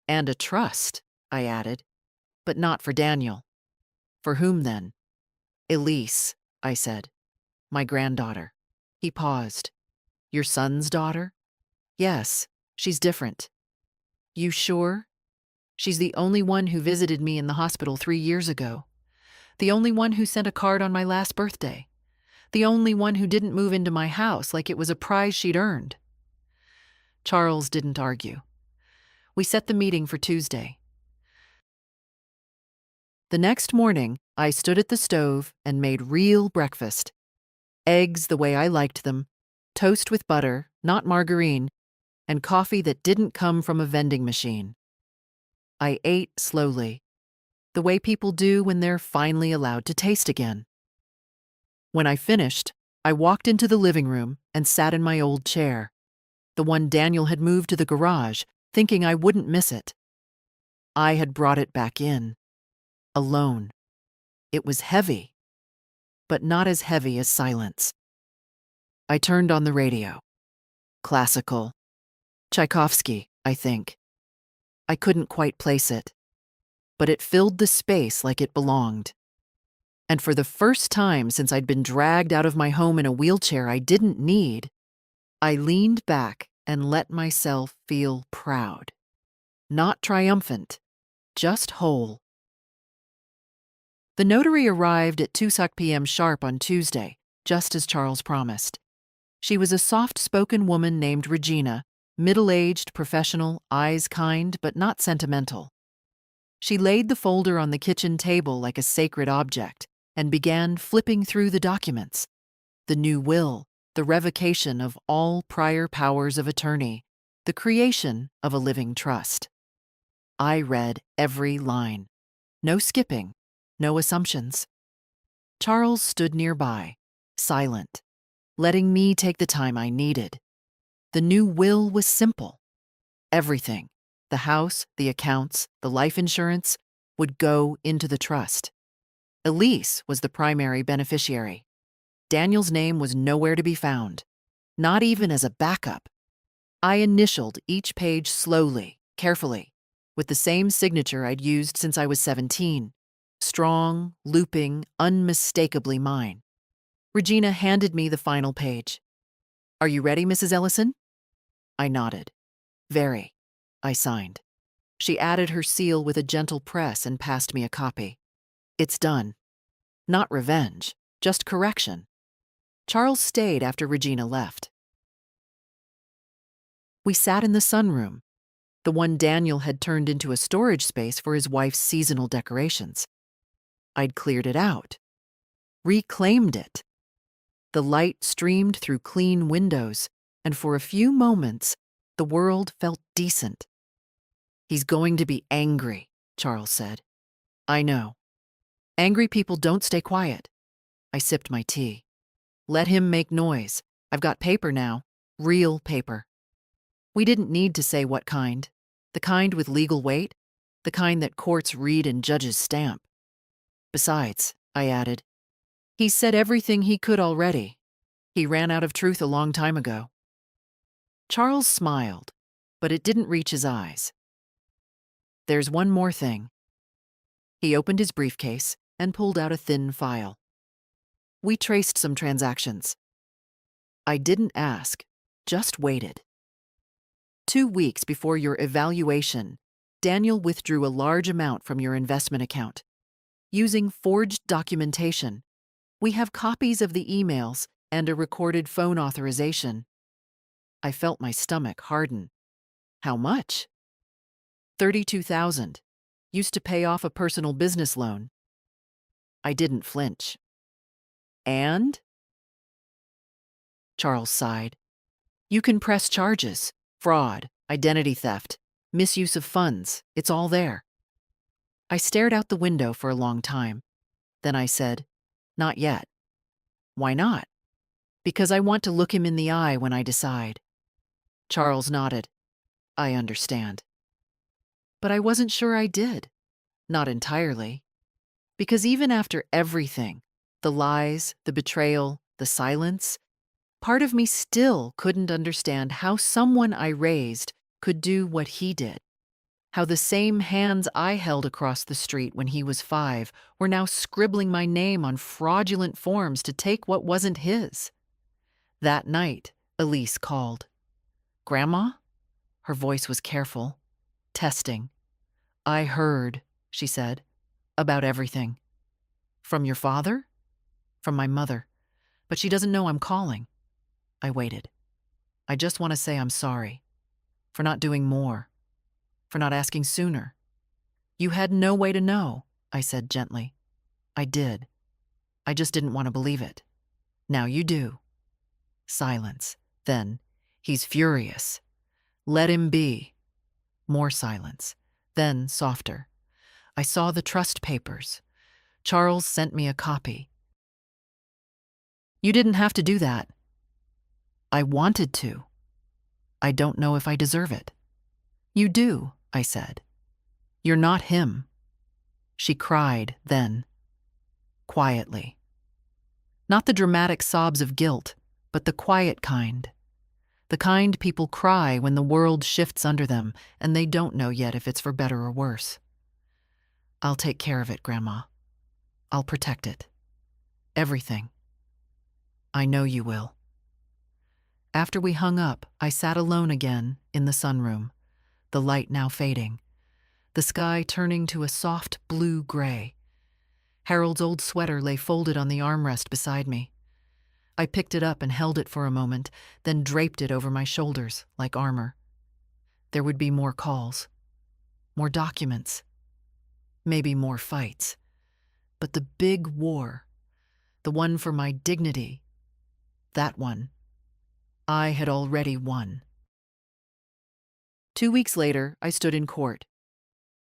"And a trust," I added. "But not for Daniel." "For whom, then?" "Elise," I said. "My granddaughter." He paused. "Your son's daughter?" "Yes, she's different." "You sure?" "She's the only one who visited me in the hospital 3 years ago. The only one who sent a card on my last birthday. The only one who didn't move into my house like it was a prize she'd earned." Charles didn't argue. We set the meeting for Tuesday. The next morning, I stood at the stove and made real breakfast. Eggs the way I liked them, toast with butter, not margarine, and coffee that didn't come from a vending machine. I ate slowly, the way people do when they're finally allowed to taste again. When I finished, I walked into the living room and sat in my old chair, the one Daniel had moved to the garage, thinking I wouldn't miss it. I had brought it back in, alone. It was heavy, but not as heavy as silence. I turned on the radio. Classical. Tchaikovsky, I think. I couldn't quite place it, but it filled the space like it belonged. And for the first time since I'd been dragged out of my home in a wheelchair I didn't need, I leaned back and let myself feel proud. Not triumphant, just whole. The notary arrived at 2 p.m. sharp on Tuesday, just as Charles promised. She was a soft-spoken woman named Regina, middle-aged, professional, eyes kind, but not sentimental. She laid the folder on the kitchen table like a sacred object and began flipping through the documents. The new will, the revocation of all prior powers of attorney, the creation of a living trust. I read every line. No skipping, no assumptions. Charles stood nearby, silent, letting me take the time I needed. The new will was simple. Everything, the house, the accounts, the life insurance, would go into the trust. Elise was the primary beneficiary. Daniel's name was nowhere to be found, not even as a backup. I initialed each page slowly, carefully, with the same signature I'd used since I was 17. Strong, looping, unmistakably mine. Regina handed me the final page. "Are you ready, Mrs. Ellison?" I nodded. "Very." I signed. She added her seal with a gentle press and passed me a copy. It's done. Not revenge, just correction. Charles stayed after Regina left. We sat in the sunroom, the one Daniel had turned into a storage space for his wife's seasonal decorations. I'd cleared it out, reclaimed it. The light streamed through clean windows, and for a few moments, the world felt decent. "He's going to be angry," Charles said. "I know. Angry people don't stay quiet." I sipped my tea. "Let him make noise. I've got paper now. Real paper." We didn't need to say what kind. The kind with legal weight. The kind that courts read and judges stamp. "Besides," I added, "he's said everything he could already. He ran out of truth a long time ago." Charles smiled, but it didn't reach his eyes. "There's one more thing." He opened his briefcase and pulled out a thin file. We traced some transactions. I didn't ask, just waited. 2 weeks before your evaluation, Daniel withdrew a large amount from your investment account. Using forged documentation, we have copies of the emails and a recorded phone authorization. I felt my stomach harden. How much? $32,000. Used to pay off a personal business loan. I didn't flinch. "And?" Charles sighed. "You can press charges. Fraud, identity theft, misuse of funds. It's all there." I stared out the window for a long time. Then I said, "Not yet." "Why not?" "Because I want to look him in the eye when I decide." Charles nodded. "I understand." But I wasn't sure I did. Not entirely. Because even after everything, the lies, the betrayal, the silence, part of me still couldn't understand how someone I raised could do what he did. How the same hands I held across the street when he was 5 were now scribbling my name on fraudulent forms to take what wasn't his. That night, Elise called. "Grandma?" Her voice was careful, testing. "I heard," she said, "about everything." "From your father?" "From my mother. But she doesn't know I'm calling." I waited. "I just want to say I'm sorry. For not doing more. For not asking sooner." "You had no way to know," I said gently. "I did. I just didn't want to believe it." Now you do. Silence. Then, he's furious. Let him be. More silence. Then, softer. I saw the trust papers. Charles sent me a copy. You didn't have to do that. I wanted to. I don't know if I deserve it. You do, I said. You're not him. She cried then, quietly. Not the dramatic sobs of guilt, but the quiet kind. The kind people cry when the world shifts under them and they don't know yet if it's for better or worse. I'll take care of it, Grandma. I'll protect it. Everything. I know you will. After we hung up, I sat alone again in the sunroom, the light now fading, the sky turning to a soft blue-gray. Harold's old sweater lay folded on the armrest beside me. I picked it up and held it for a moment, then draped it over my shoulders like armor. There would be more calls, more documents, maybe more fights. But the big war, the one for my dignity, that one, I had already won. 2 weeks later, I stood in court.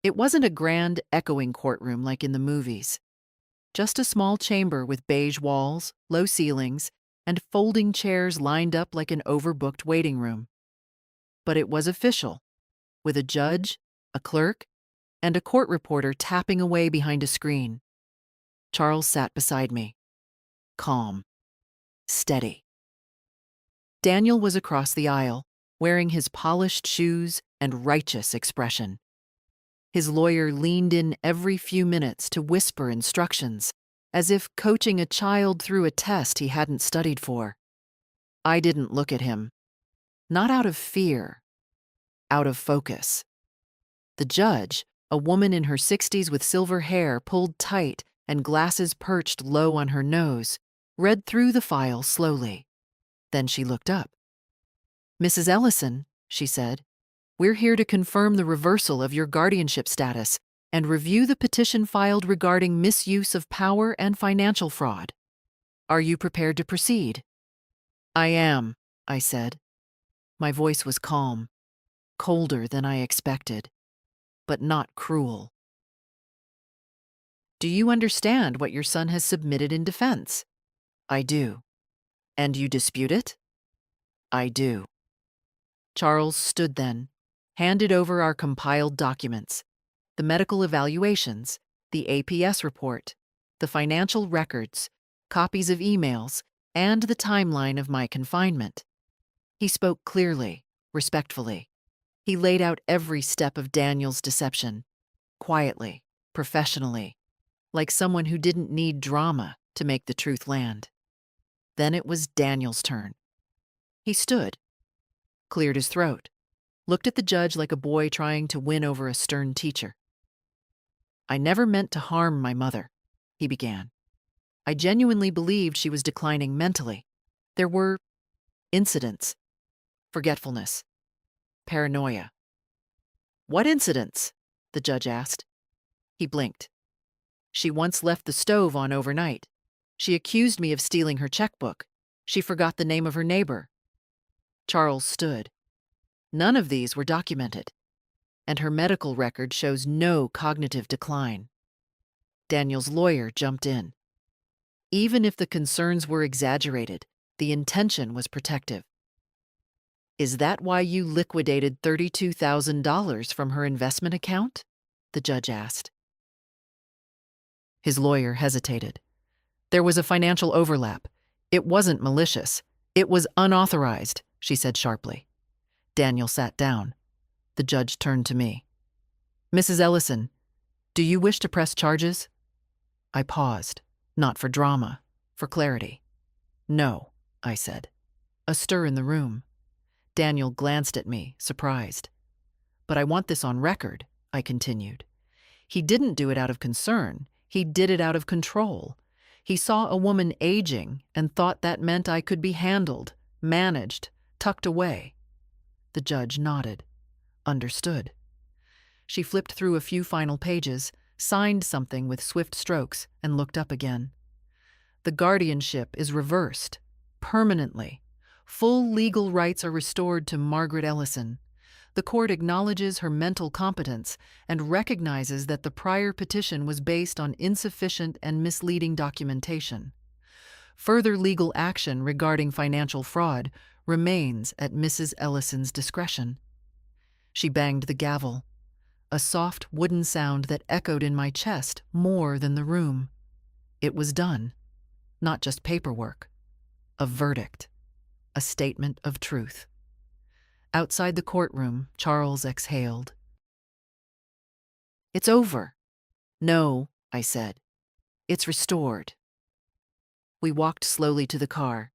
It wasn't a grand, echoing courtroom like in the movies. Just a small chamber with beige walls, low ceilings, and folding chairs lined up like an overbooked waiting room. But it was official, with a judge, a clerk, and a court reporter tapping away behind a screen. Charles sat beside me, calm, steady. Daniel was across the aisle, wearing his polished shoes and righteous expression. His lawyer leaned in every few minutes to whisper instructions, as if coaching a child through a test he hadn't studied for. I didn't look at him. Not out of fear, out of focus. The judge, a woman in her 60s with silver hair pulled tight and glasses perched low on her nose, read through the file slowly. Then she looked up. "Mrs. Ellison," she said, "we're here to confirm the reversal of your guardianship status and review the petition filed regarding misuse of power and financial fraud. Are you prepared to proceed?" "I am," I said. My voice was calm, colder than I expected, but not cruel. "Do you understand what your son has submitted in defense?" "I do." "And you dispute it?" "I do." Charles stood then, handed over our compiled documents, the medical evaluations, the APS report, the financial records, copies of emails, and the timeline of my confinement. He spoke clearly, respectfully. He laid out every step of Daniel's deception, quietly, professionally, like someone who didn't need drama to make the truth land. Then it was Daniel's turn. He stood, cleared his throat, looked at the judge like a boy trying to win over a stern teacher. "I never meant to harm my mother," he began. "I genuinely believed she was declining mentally. There were incidents, forgetfulness, paranoia." "What incidents?" the judge asked. He blinked. "She once left the stove on overnight. She accused me of stealing her checkbook. She forgot the name of her neighbor." Charles stood. None of these were documented, and her medical record shows no cognitive decline. Daniel's lawyer jumped in. Even if the concerns were exaggerated, the intention was protective. "Is that why you liquidated $32,000 from her investment account?" the judge asked. His lawyer hesitated. "There was a financial overlap. It wasn't malicious. It was unauthorized," she said sharply. Daniel sat down. The judge turned to me. "Mrs. Ellison, do you wish to press charges?" I paused, not for drama, for clarity. "No," I said. A stir in the room. Daniel glanced at me, surprised. "But I want this on record," I continued. "He didn't do it out of concern. He did it out of control. He saw a woman aging and thought that meant I could be handled, managed, tucked away." The judge nodded. Understood. She flipped through a few final pages, signed something with swift strokes, and looked up again. The guardianship is reversed, permanently. Full legal rights are restored to Margaret Ellison. The court acknowledges her mental competence and recognizes that the prior petition was based on insufficient and misleading documentation. Further legal action regarding financial fraud remains at Mrs. Ellison's discretion. She banged the gavel, a soft wooden sound that echoed in my chest more than the room. It was done. Not just paperwork. A verdict. A statement of truth. Outside the courtroom, Charles exhaled. "It's over." "No," I said. "It's restored." We walked slowly to the car.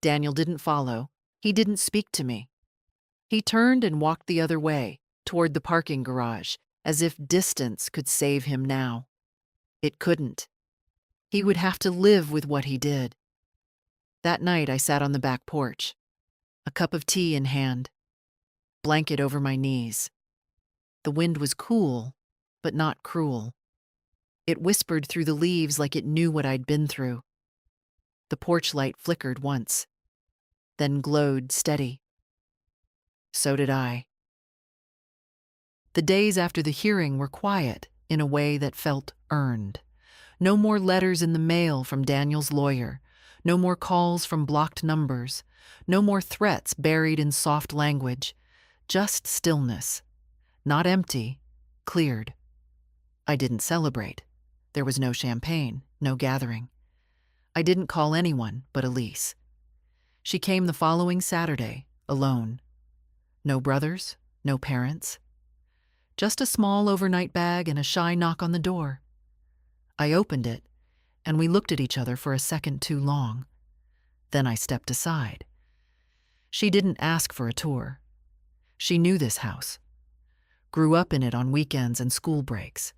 Daniel didn't follow. He didn't speak to me. He turned and walked the other way, toward the parking garage, as if distance could save him now. It couldn't. He would have to live with what he did. That night I sat on the back porch, a cup of tea in hand, blanket over my knees. The wind was cool, but not cruel. It whispered through the leaves like it knew what I'd been through. The porch light flickered once, then glowed steady. So did I. The days after the hearing were quiet in a way that felt earned. No more letters in the mail from Daniel's lawyer. No more calls from blocked numbers. No more threats buried in soft language. Just stillness. Not empty, cleared. I didn't celebrate. There was no champagne, no gathering. I didn't call anyone but Elise. She came the following Saturday, alone. No brothers, no parents. Just a small overnight bag and a shy knock on the door. I opened it, and we looked at each other for a second too long. Then I stepped aside. She didn't ask for a tour. She knew this house. Grew up in it on weekends and school breaks.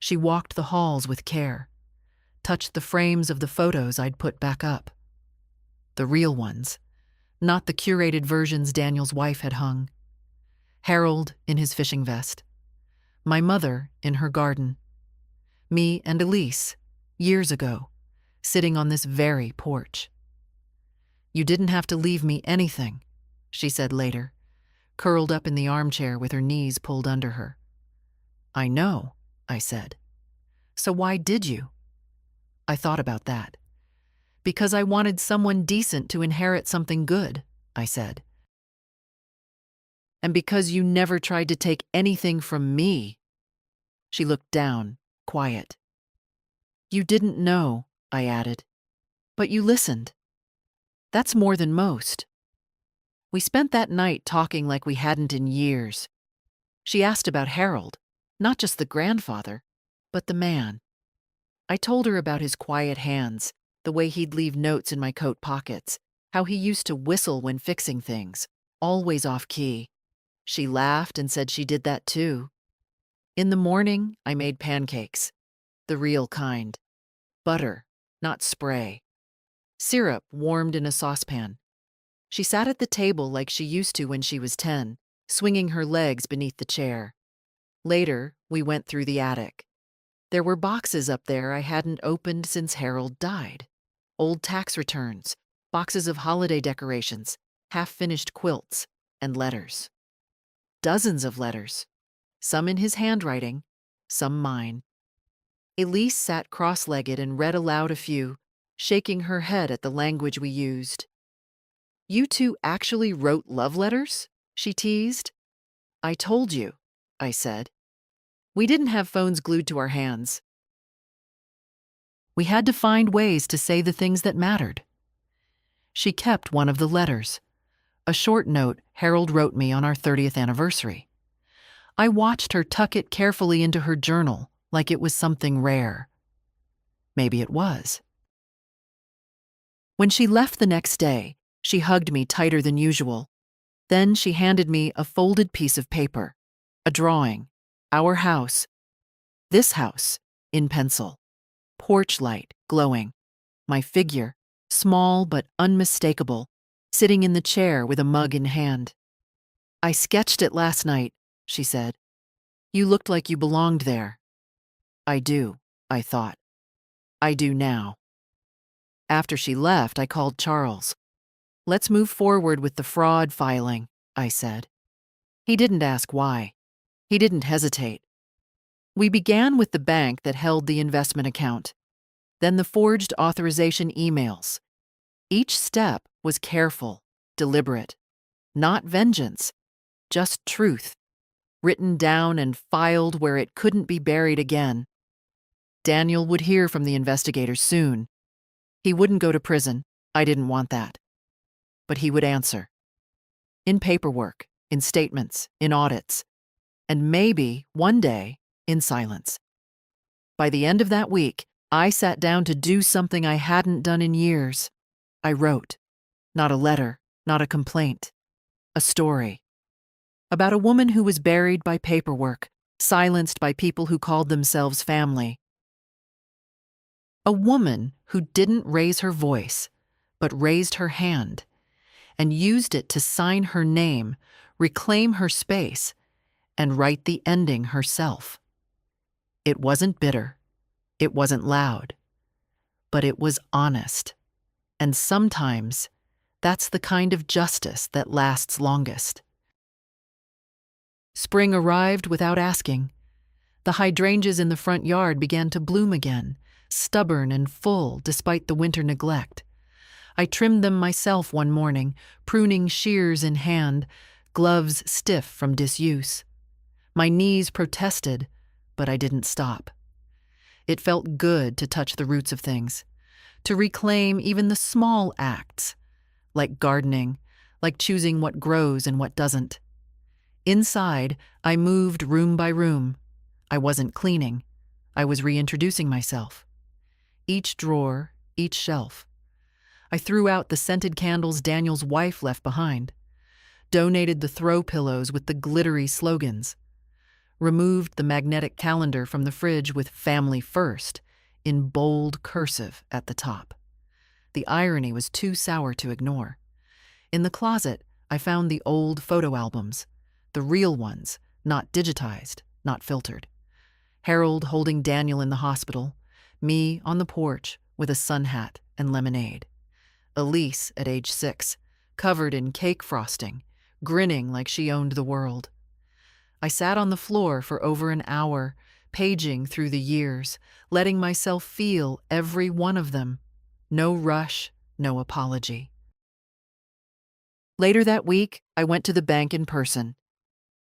She walked the halls with care, touched the frames of the photos I'd put back up. The real ones, not the curated versions Daniel's wife had hung. Harold in his fishing vest. My mother in her garden. Me and Elise, years ago, sitting on this very porch. "You didn't have to leave me anything," she said later, curled up in the armchair with her knees pulled under her. "I know," I said. "So why did you?" I thought about that. "Because I wanted someone decent to inherit something good," I said. "And because you never tried to take anything from me." She looked down, quiet. "You didn't know," I added. "But you listened. That's more than most." We spent that night talking like we hadn't in years. She asked about Harold, not just the grandfather, but the man. I told her about his quiet hands, the way he'd leave notes in my coat pockets, how he used to whistle when fixing things, always off key. She laughed and said she did that too. In the morning, I made pancakes, the real kind. Butter, not spray. Syrup warmed in a saucepan. She sat at the table like she used to when she was 10, swinging her legs beneath the chair. Later, we went through the attic. There were boxes up there I hadn't opened since Harold died. Old tax returns, boxes of holiday decorations, half-finished quilts, and letters. Dozens of letters. Some in his handwriting, some mine. Elise sat cross-legged and read aloud a few, shaking her head at the language we used. "You two actually wrote love letters?" she teased. "I told you," I said. We didn't have phones glued to our hands. We had to find ways to say the things that mattered. She kept one of the letters, a short note Harold wrote me on our 30th anniversary. I watched her tuck it carefully into her journal like it was something rare. Maybe it was. When she left the next day, she hugged me tighter than usual. Then she handed me a folded piece of paper, a drawing, our house, this house, in pencil, porch light glowing, my figure, small but unmistakable, sitting in the chair with a mug in hand. "I sketched it last night," she said. "You looked like you belonged there." I do, I thought. I do now. After she left, I called Charles. "Let's move forward with the fraud filing," I said. He didn't ask why. He didn't hesitate. We began with the bank that held the investment account, then the forged authorization emails. Each step was careful, deliberate. Not vengeance, just truth, written down and filed where it couldn't be buried again. Daniel would hear from the investigators soon. He wouldn't go to prison. I didn't want that. But he would answer. In paperwork, in statements, in audits, and maybe, one day, in silence. By the end of that week, I sat down to do something I hadn't done in years. I wrote. Not a letter, not a complaint. A story. About a woman who was buried by paperwork, silenced by people who called themselves family. A woman who didn't raise her voice, but raised her hand, and used it to sign her name, reclaim her space, and write the ending herself. It wasn't bitter. It wasn't loud. But it was honest. And sometimes, that's the kind of justice that lasts longest. Spring arrived without asking. The hydrangeas in the front yard began to bloom again, stubborn and full despite the winter neglect. I trimmed them myself one morning, pruning shears in hand, gloves stiff from disuse. My knees protested, but I didn't stop. It felt good to touch the roots of things, to reclaim even the small acts, like gardening, like choosing what grows and what doesn't. Inside, I moved room by room. I wasn't cleaning. I was reintroducing myself. Each drawer, each shelf. I threw out the scented candles Daniel's wife left behind, donated the throw pillows with the glittery slogans, removed the magnetic calendar from the fridge with "Family First" in bold cursive at the top. The irony was too sour to ignore. In the closet, I found the old photo albums, the real ones, not digitized, not filtered. Harold holding Daniel in the hospital, me on the porch with a sun hat and lemonade. Elise at age 6, covered in cake frosting, grinning like she owned the world. I sat on the floor for over an hour, paging through the years, letting myself feel every one of them. No rush, no apology. Later that week, I went to the bank in person.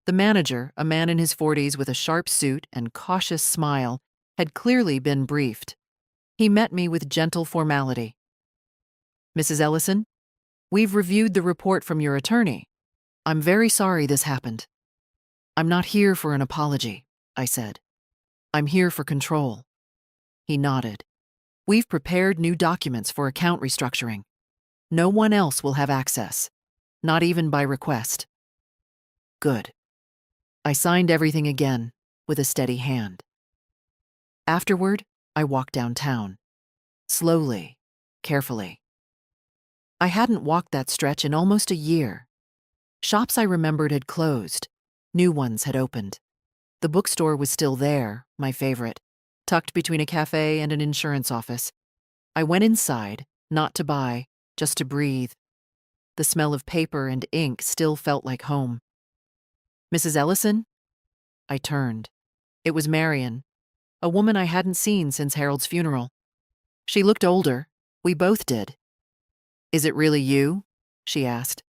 The manager, a man in his 40s with a sharp suit and cautious smile, had clearly been briefed. He met me with gentle formality. "Mrs. Ellison, we've reviewed the report from your attorney. I'm very sorry this happened." "I'm not here for an apology," I said. "I'm here for control." He nodded. "We've prepared new documents for account restructuring. No one else will have access, not even by request." Good. I signed everything again, with a steady hand. Afterward, I walked downtown. Slowly, carefully. I hadn't walked that stretch in almost a year. Shops I remembered had closed. New ones had opened. The bookstore was still there, my favorite, tucked between a cafe and an insurance office. I went inside, not to buy, just to breathe. The smell of paper and ink still felt like home. "Mrs. Ellison?" I turned. It was Marion, a woman I hadn't seen since Harold's funeral. She looked older. We both did. "Is it really you?" she asked.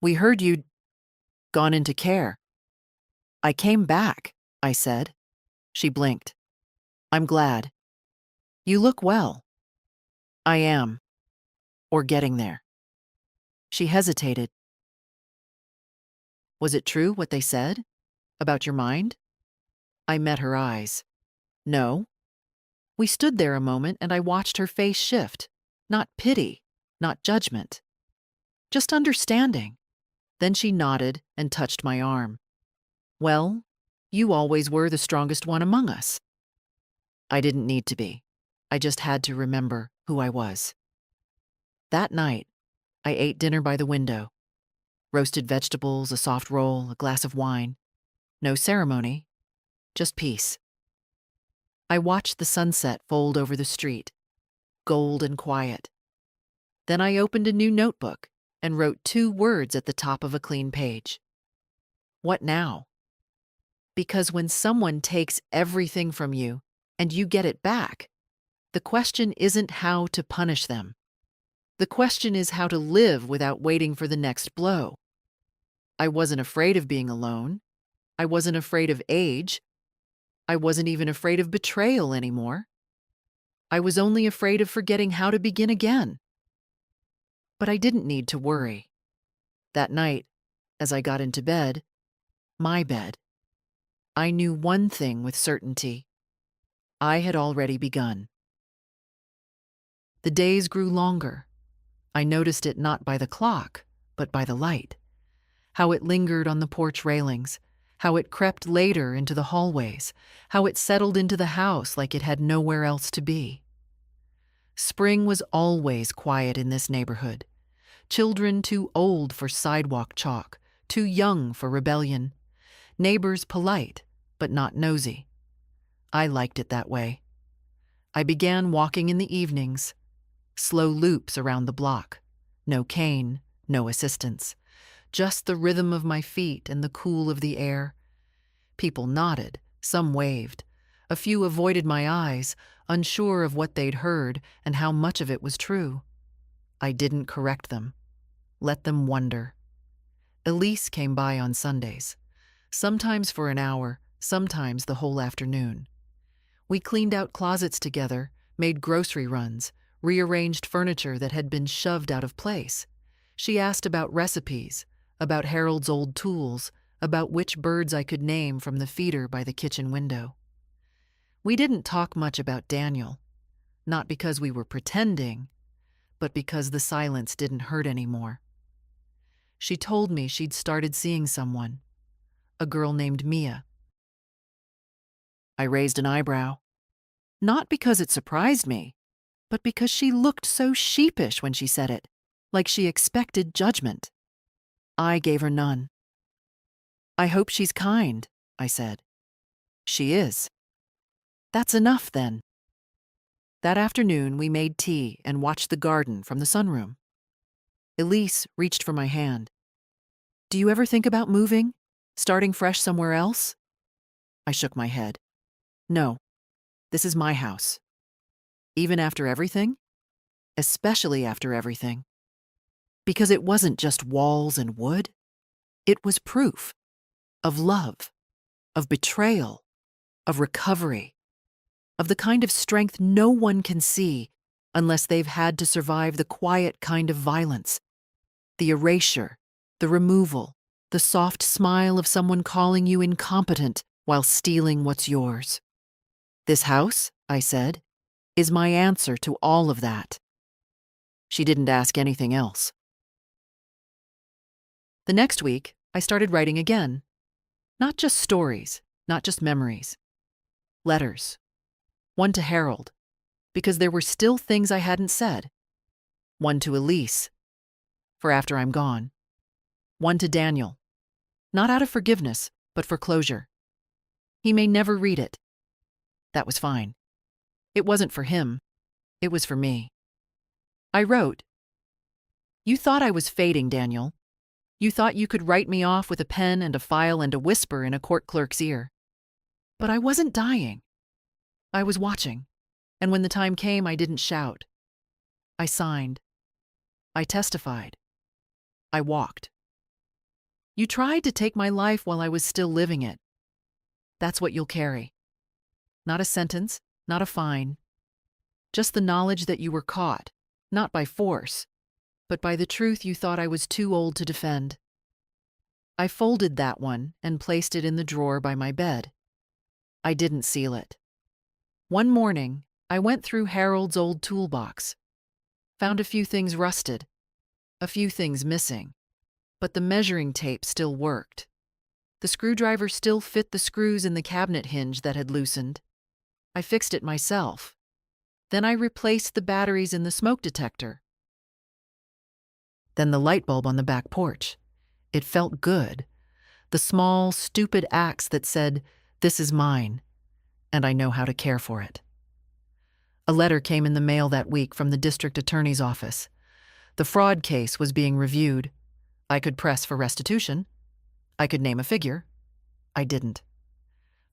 "We heard you'd gone into care." "I came back," I said. She blinked. "I'm glad. You look well." "I am. Or getting there." She hesitated. "Was it true what they said? About your mind?" I met her eyes. "No." We stood there a moment and I watched her face shift. Not pity, not judgment. Just understanding. Then she nodded and touched my arm. "Well, you always were the strongest one among us." I didn't need to be. I just had to remember who I was. That night, I ate dinner by the window. Roasted vegetables, a soft roll, a glass of wine. No ceremony, just peace. I watched the sunset fold over the street. gold and quiet. Then I opened a new notebook and wrote 2 words at the top of a clean page. What now? Because when someone takes everything from you and you get it back, the question isn't how to punish them. The question is how to live without waiting for the next blow. I wasn't afraid of being alone. I wasn't afraid of age. I wasn't even afraid of betrayal anymore. I was only afraid of forgetting how to begin again. But I didn't need to worry. That night, as I got into bed, my bed, I knew one thing with certainty. I had already begun. The days grew longer. I noticed it not by the clock, but by the light. How it lingered on the porch railings, how it crept later into the hallways, how it settled into the house like it had nowhere else to be. Spring was always quiet in this neighborhood. Children too old for sidewalk chalk, too young for rebellion. Neighbors polite, but not nosy. I liked it that way. I began walking in the evenings, slow loops around the block. No cane, no assistance. Just the rhythm of my feet and the cool of the air. People nodded, some waved. A few avoided my eyes, unsure of what they'd heard and how much of it was true. I didn't correct them. Let them wonder. Elise came by on Sundays, sometimes for an hour, sometimes the whole afternoon. We cleaned out closets together, made grocery runs, rearranged furniture that had been shoved out of place. She asked about recipes, about Harold's old tools, about which birds I could name from the feeder by the kitchen window. We didn't talk much about Daniel, not because we were pretending, but because the silence didn't hurt anymore. She told me she'd started seeing someone, a girl named Mia. I raised an eyebrow, not because it surprised me, but because she looked so sheepish when she said it, like she expected judgment. I gave her none. I hope she's kind, I said. She is. That's enough, then. That afternoon, we made tea and watched the garden from the sunroom. Elise reached for my hand. Do you ever think about moving? Starting fresh somewhere else? I shook my head. No, this is my house. Even after everything? Especially after everything. Because it wasn't just walls and wood. It was proof of love, of betrayal, of recovery, of the kind of strength no one can see unless they've had to survive the quiet kind of violence, the erasure, the removal, the soft smile of someone calling you incompetent while stealing what's yours. This house, I said, is my answer to all of that. She didn't ask anything else. The next week, I started writing again. Not just stories, not just memories. Letters. One to Harold, because there were still things I hadn't said. One to Elise, for after I'm gone. One to Daniel, not out of forgiveness, but for closure. He may never read it. That was fine. It wasn't for him. It was for me. I wrote, You thought I was fading, Daniel. You thought you could write me off with a pen and a file and a whisper in a court clerk's ear. But I wasn't dying. I was watching, and when the time came, I didn't shout. I signed. I testified. I walked. You tried to take my life while I was still living it. That's what you'll carry. Not a sentence, not a fine. Just the knowledge that you were caught, not by force, but by the truth you thought I was too old to defend. I folded that one and placed it in the drawer by my bed. I didn't seal it. One morning, I went through Harold's old toolbox, found a few things rusted, a few things missing, but the measuring tape still worked. The screwdriver still fit the screws in the cabinet hinge that had loosened. I fixed it myself. Then I replaced the batteries in the smoke detector. Then the light bulb on the back porch. It felt good. The small, stupid axe that said, "This is mine, and I know how to care for it." A letter came in the mail that week from the district attorney's office. The fraud case was being reviewed. I could press for restitution. I could name a figure. I didn't.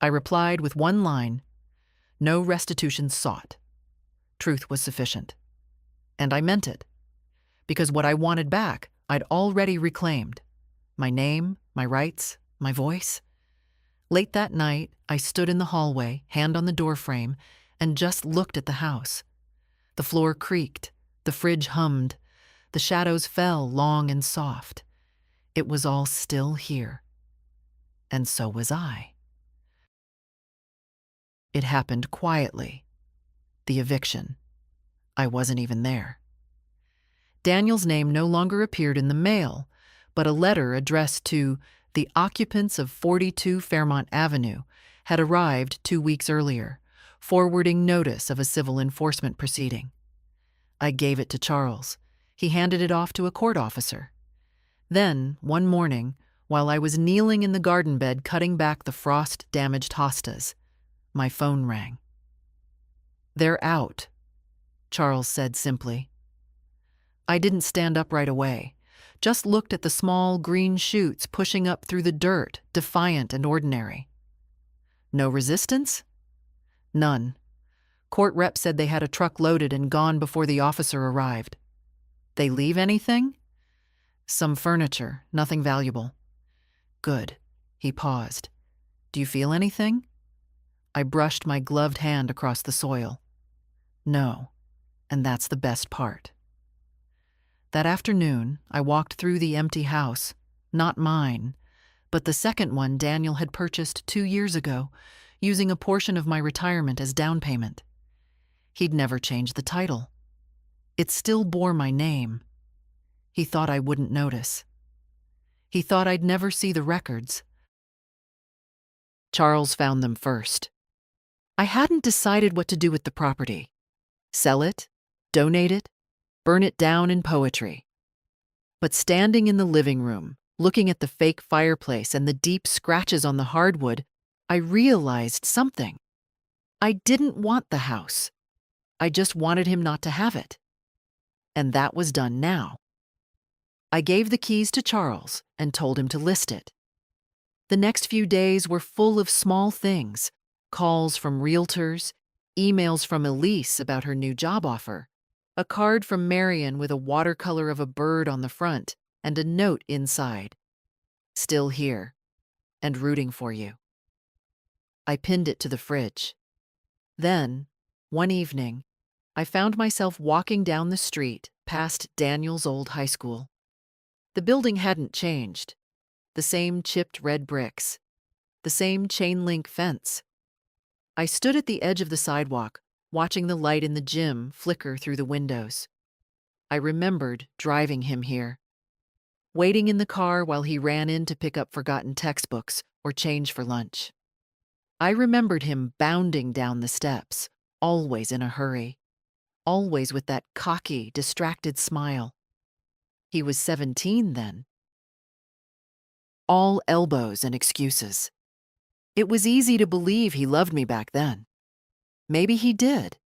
I replied with one line, "No restitution sought." Truth was sufficient. And I meant it, because what I wanted back, I'd already reclaimed. My name, my rights, my voice. Late that night, I stood in the hallway, hand on the doorframe, and just looked at the house. The floor creaked, the fridge hummed, the shadows fell long and soft. It was all still here. And so was I. It happened quietly. The eviction. I wasn't even there. Daniel's name no longer appeared in the mail, but a letter addressed to the occupants of 42 Fairmont Avenue had arrived 2 weeks earlier, forwarding notice of a civil enforcement proceeding. I gave it to Charles. He handed it off to a court officer. Then, one morning, while I was kneeling in the garden bed cutting back the frost-damaged hostas, my phone rang. "They're out," Charles said simply. I didn't stand up right away, just looked at the small green shoots pushing up through the dirt, defiant and ordinary. No resistance? None. Court rep said they had a truck loaded and gone before the officer arrived. They leave anything? Some furniture, nothing valuable. Good. He paused. Do you feel anything? I brushed my gloved hand across the soil. No, and that's the best part. That afternoon, I walked through the empty house, not mine, but the second one Daniel had purchased 2 years ago, using a portion of my retirement as down payment. He'd never changed the title. It still bore my name. He thought I wouldn't notice. He thought I'd never see the records. Charles found them first. I hadn't decided what to do with the property. Sell it, donate it, burn it down in poetry. But standing in the living room, looking at the fake fireplace and the deep scratches on the hardwood, I realized something. I didn't want the house. I just wanted him not to have it. And that was done now. I gave the keys to Charles and told him to list it. The next few days were full of small things, calls from realtors, emails from Elise about her new job offer, a card from Marion with a watercolor of a bird on the front and a note inside. Still here, and rooting for you. I pinned it to the fridge. Then, one evening, I found myself walking down the street past Daniel's old high school. The building hadn't changed. The same chipped red bricks. The same chain-link fence. I stood at the edge of the sidewalk, watching the light in the gym flicker through the windows. I remembered driving him here. Waiting in the car while he ran in to pick up forgotten textbooks or change for lunch. I remembered him bounding down the steps, always in a hurry. Always with that cocky, distracted smile. He was 17 then. All elbows and excuses. It was easy to believe he loved me back then. Maybe he did.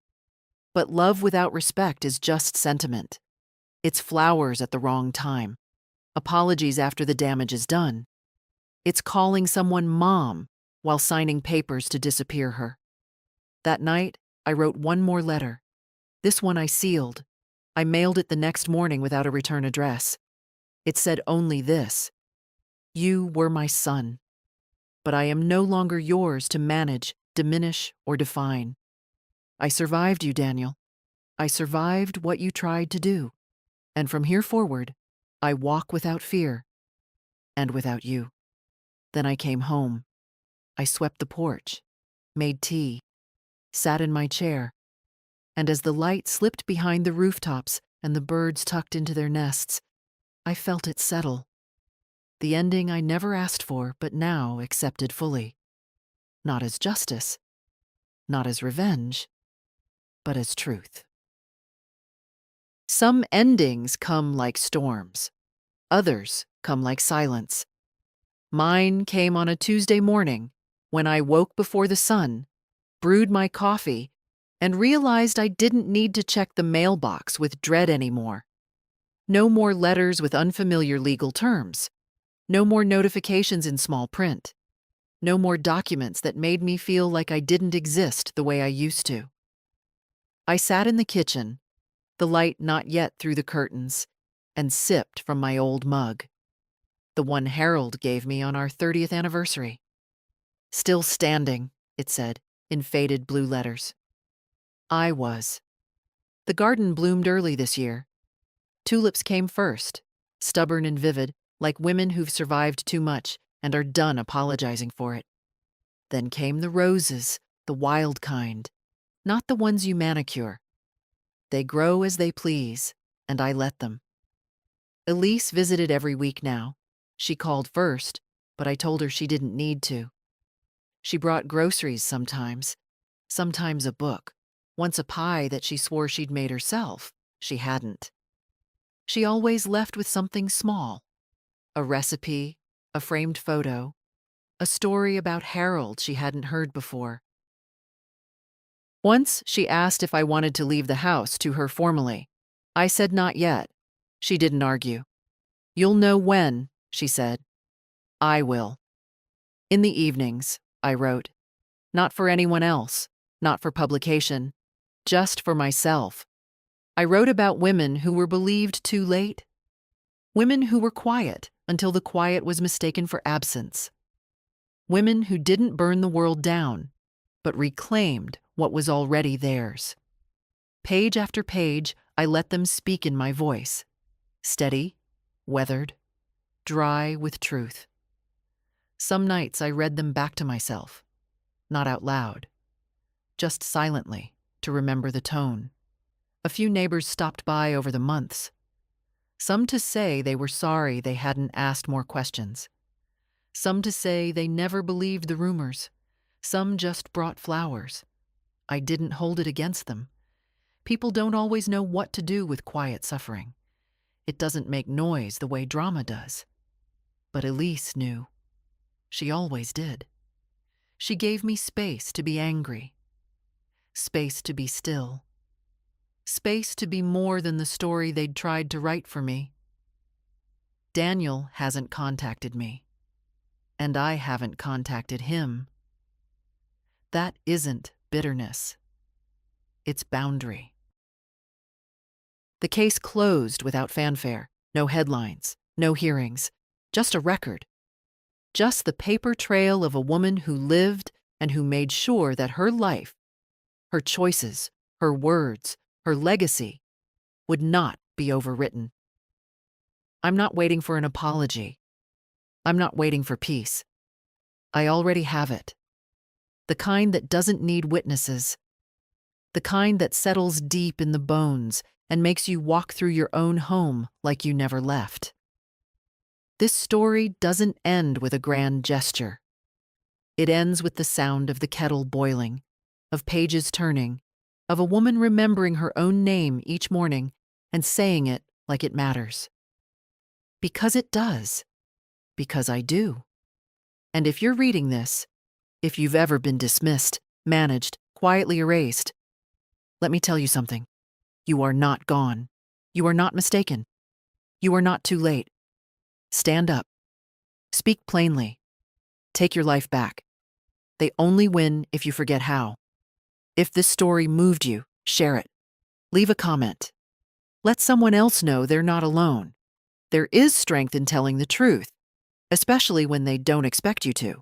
But love without respect is just sentiment. It's flowers at the wrong time. Apologies after the damage is done. It's calling someone mom while signing papers to disappear her. That night, I wrote one more letter. This one I sealed. I mailed it the next morning without a return address. It said only this: "You were my son, but I am no longer yours to manage, diminish, or define. I survived you, Daniel. I survived what you tried to do. And from here forward, I walk without fear, and without you." Then I came home. I swept the porch, made tea, sat in my chair, and as the light slipped behind the rooftops and the birds tucked into their nests, I felt it settle. The ending I never asked for, but now accepted fully. Not as justice, not as revenge, but as truth. Some endings come like storms. Others come like silence. Mine came on a Tuesday morning when I woke before the sun, brewed my coffee, and realized I didn't need to check the mailbox with dread anymore. No more letters with unfamiliar legal terms. No more notifications in small print. No more documents that made me feel like I didn't exist the way I used to. I sat in the kitchen, the light not yet through the curtains, and sipped from my old mug, the one Harold gave me on our 30th anniversary. Still standing, it said, in faded blue letters. I was. The garden bloomed early this year. Tulips came first, stubborn and vivid, like women who've survived too much and are done apologizing for it. Then came the roses, the wild kind, not the ones you manicure. They grow as they please, and I let them. Elise visited every week now. She called first, but I told her she didn't need to. She brought groceries sometimes a book, once a pie that she swore she'd made herself. She hadn't. She always left with something small, a recipe, a framed photo, a story about Harold she hadn't heard before. Once she asked if I wanted to leave the house to her formally. I said not yet. She didn't argue. You'll know when, she said. I will. In the evenings, I wrote. Not for anyone else, not for publication, just for myself. I wrote about women who were believed too late. Women who were quiet until the quiet was mistaken for absence. Women who didn't burn the world down, but reclaimed what was already theirs. Page after page, I let them speak in my voice. Steady, weathered, dry with truth. Some nights I read them back to myself, not out loud, just silently to remember the tone. A few neighbors stopped by over the months. Some to say they were sorry they hadn't asked more questions. Some to say they never believed the rumors. Some just brought flowers. I didn't hold it against them. People don't always know what to do with quiet suffering. It doesn't make noise the way drama does. But Elise knew. She always did. She gave me space to be angry. Space to be still. Space to be more than the story they'd tried to write for me. Daniel hasn't contacted me. And I haven't contacted him. That isn't bitterness. It's boundary. The case closed without fanfare, no headlines, no hearings, just a record. Just the paper trail of a woman who lived and who made sure that her life, her choices, her words, her legacy would not be overwritten. I'm not waiting for an apology. I'm not waiting for peace. I already have it. The kind that doesn't need witnesses. The kind that settles deep in the bones and makes you walk through your own home like you never left. This story doesn't end with a grand gesture. It ends with the sound of the kettle boiling, of pages turning, of a woman remembering her own name each morning and saying it like it matters. Because it does. Because I do. And if you're reading this, if you've ever been dismissed, managed, quietly erased, let me tell you something. You are not gone. You are not mistaken. You are not too late. Stand up. Speak plainly. Take your life back. They only win if you forget how. If this story moved you, share it. Leave a comment. Let someone else know they're not alone. There is strength in telling the truth, especially when they don't expect you to.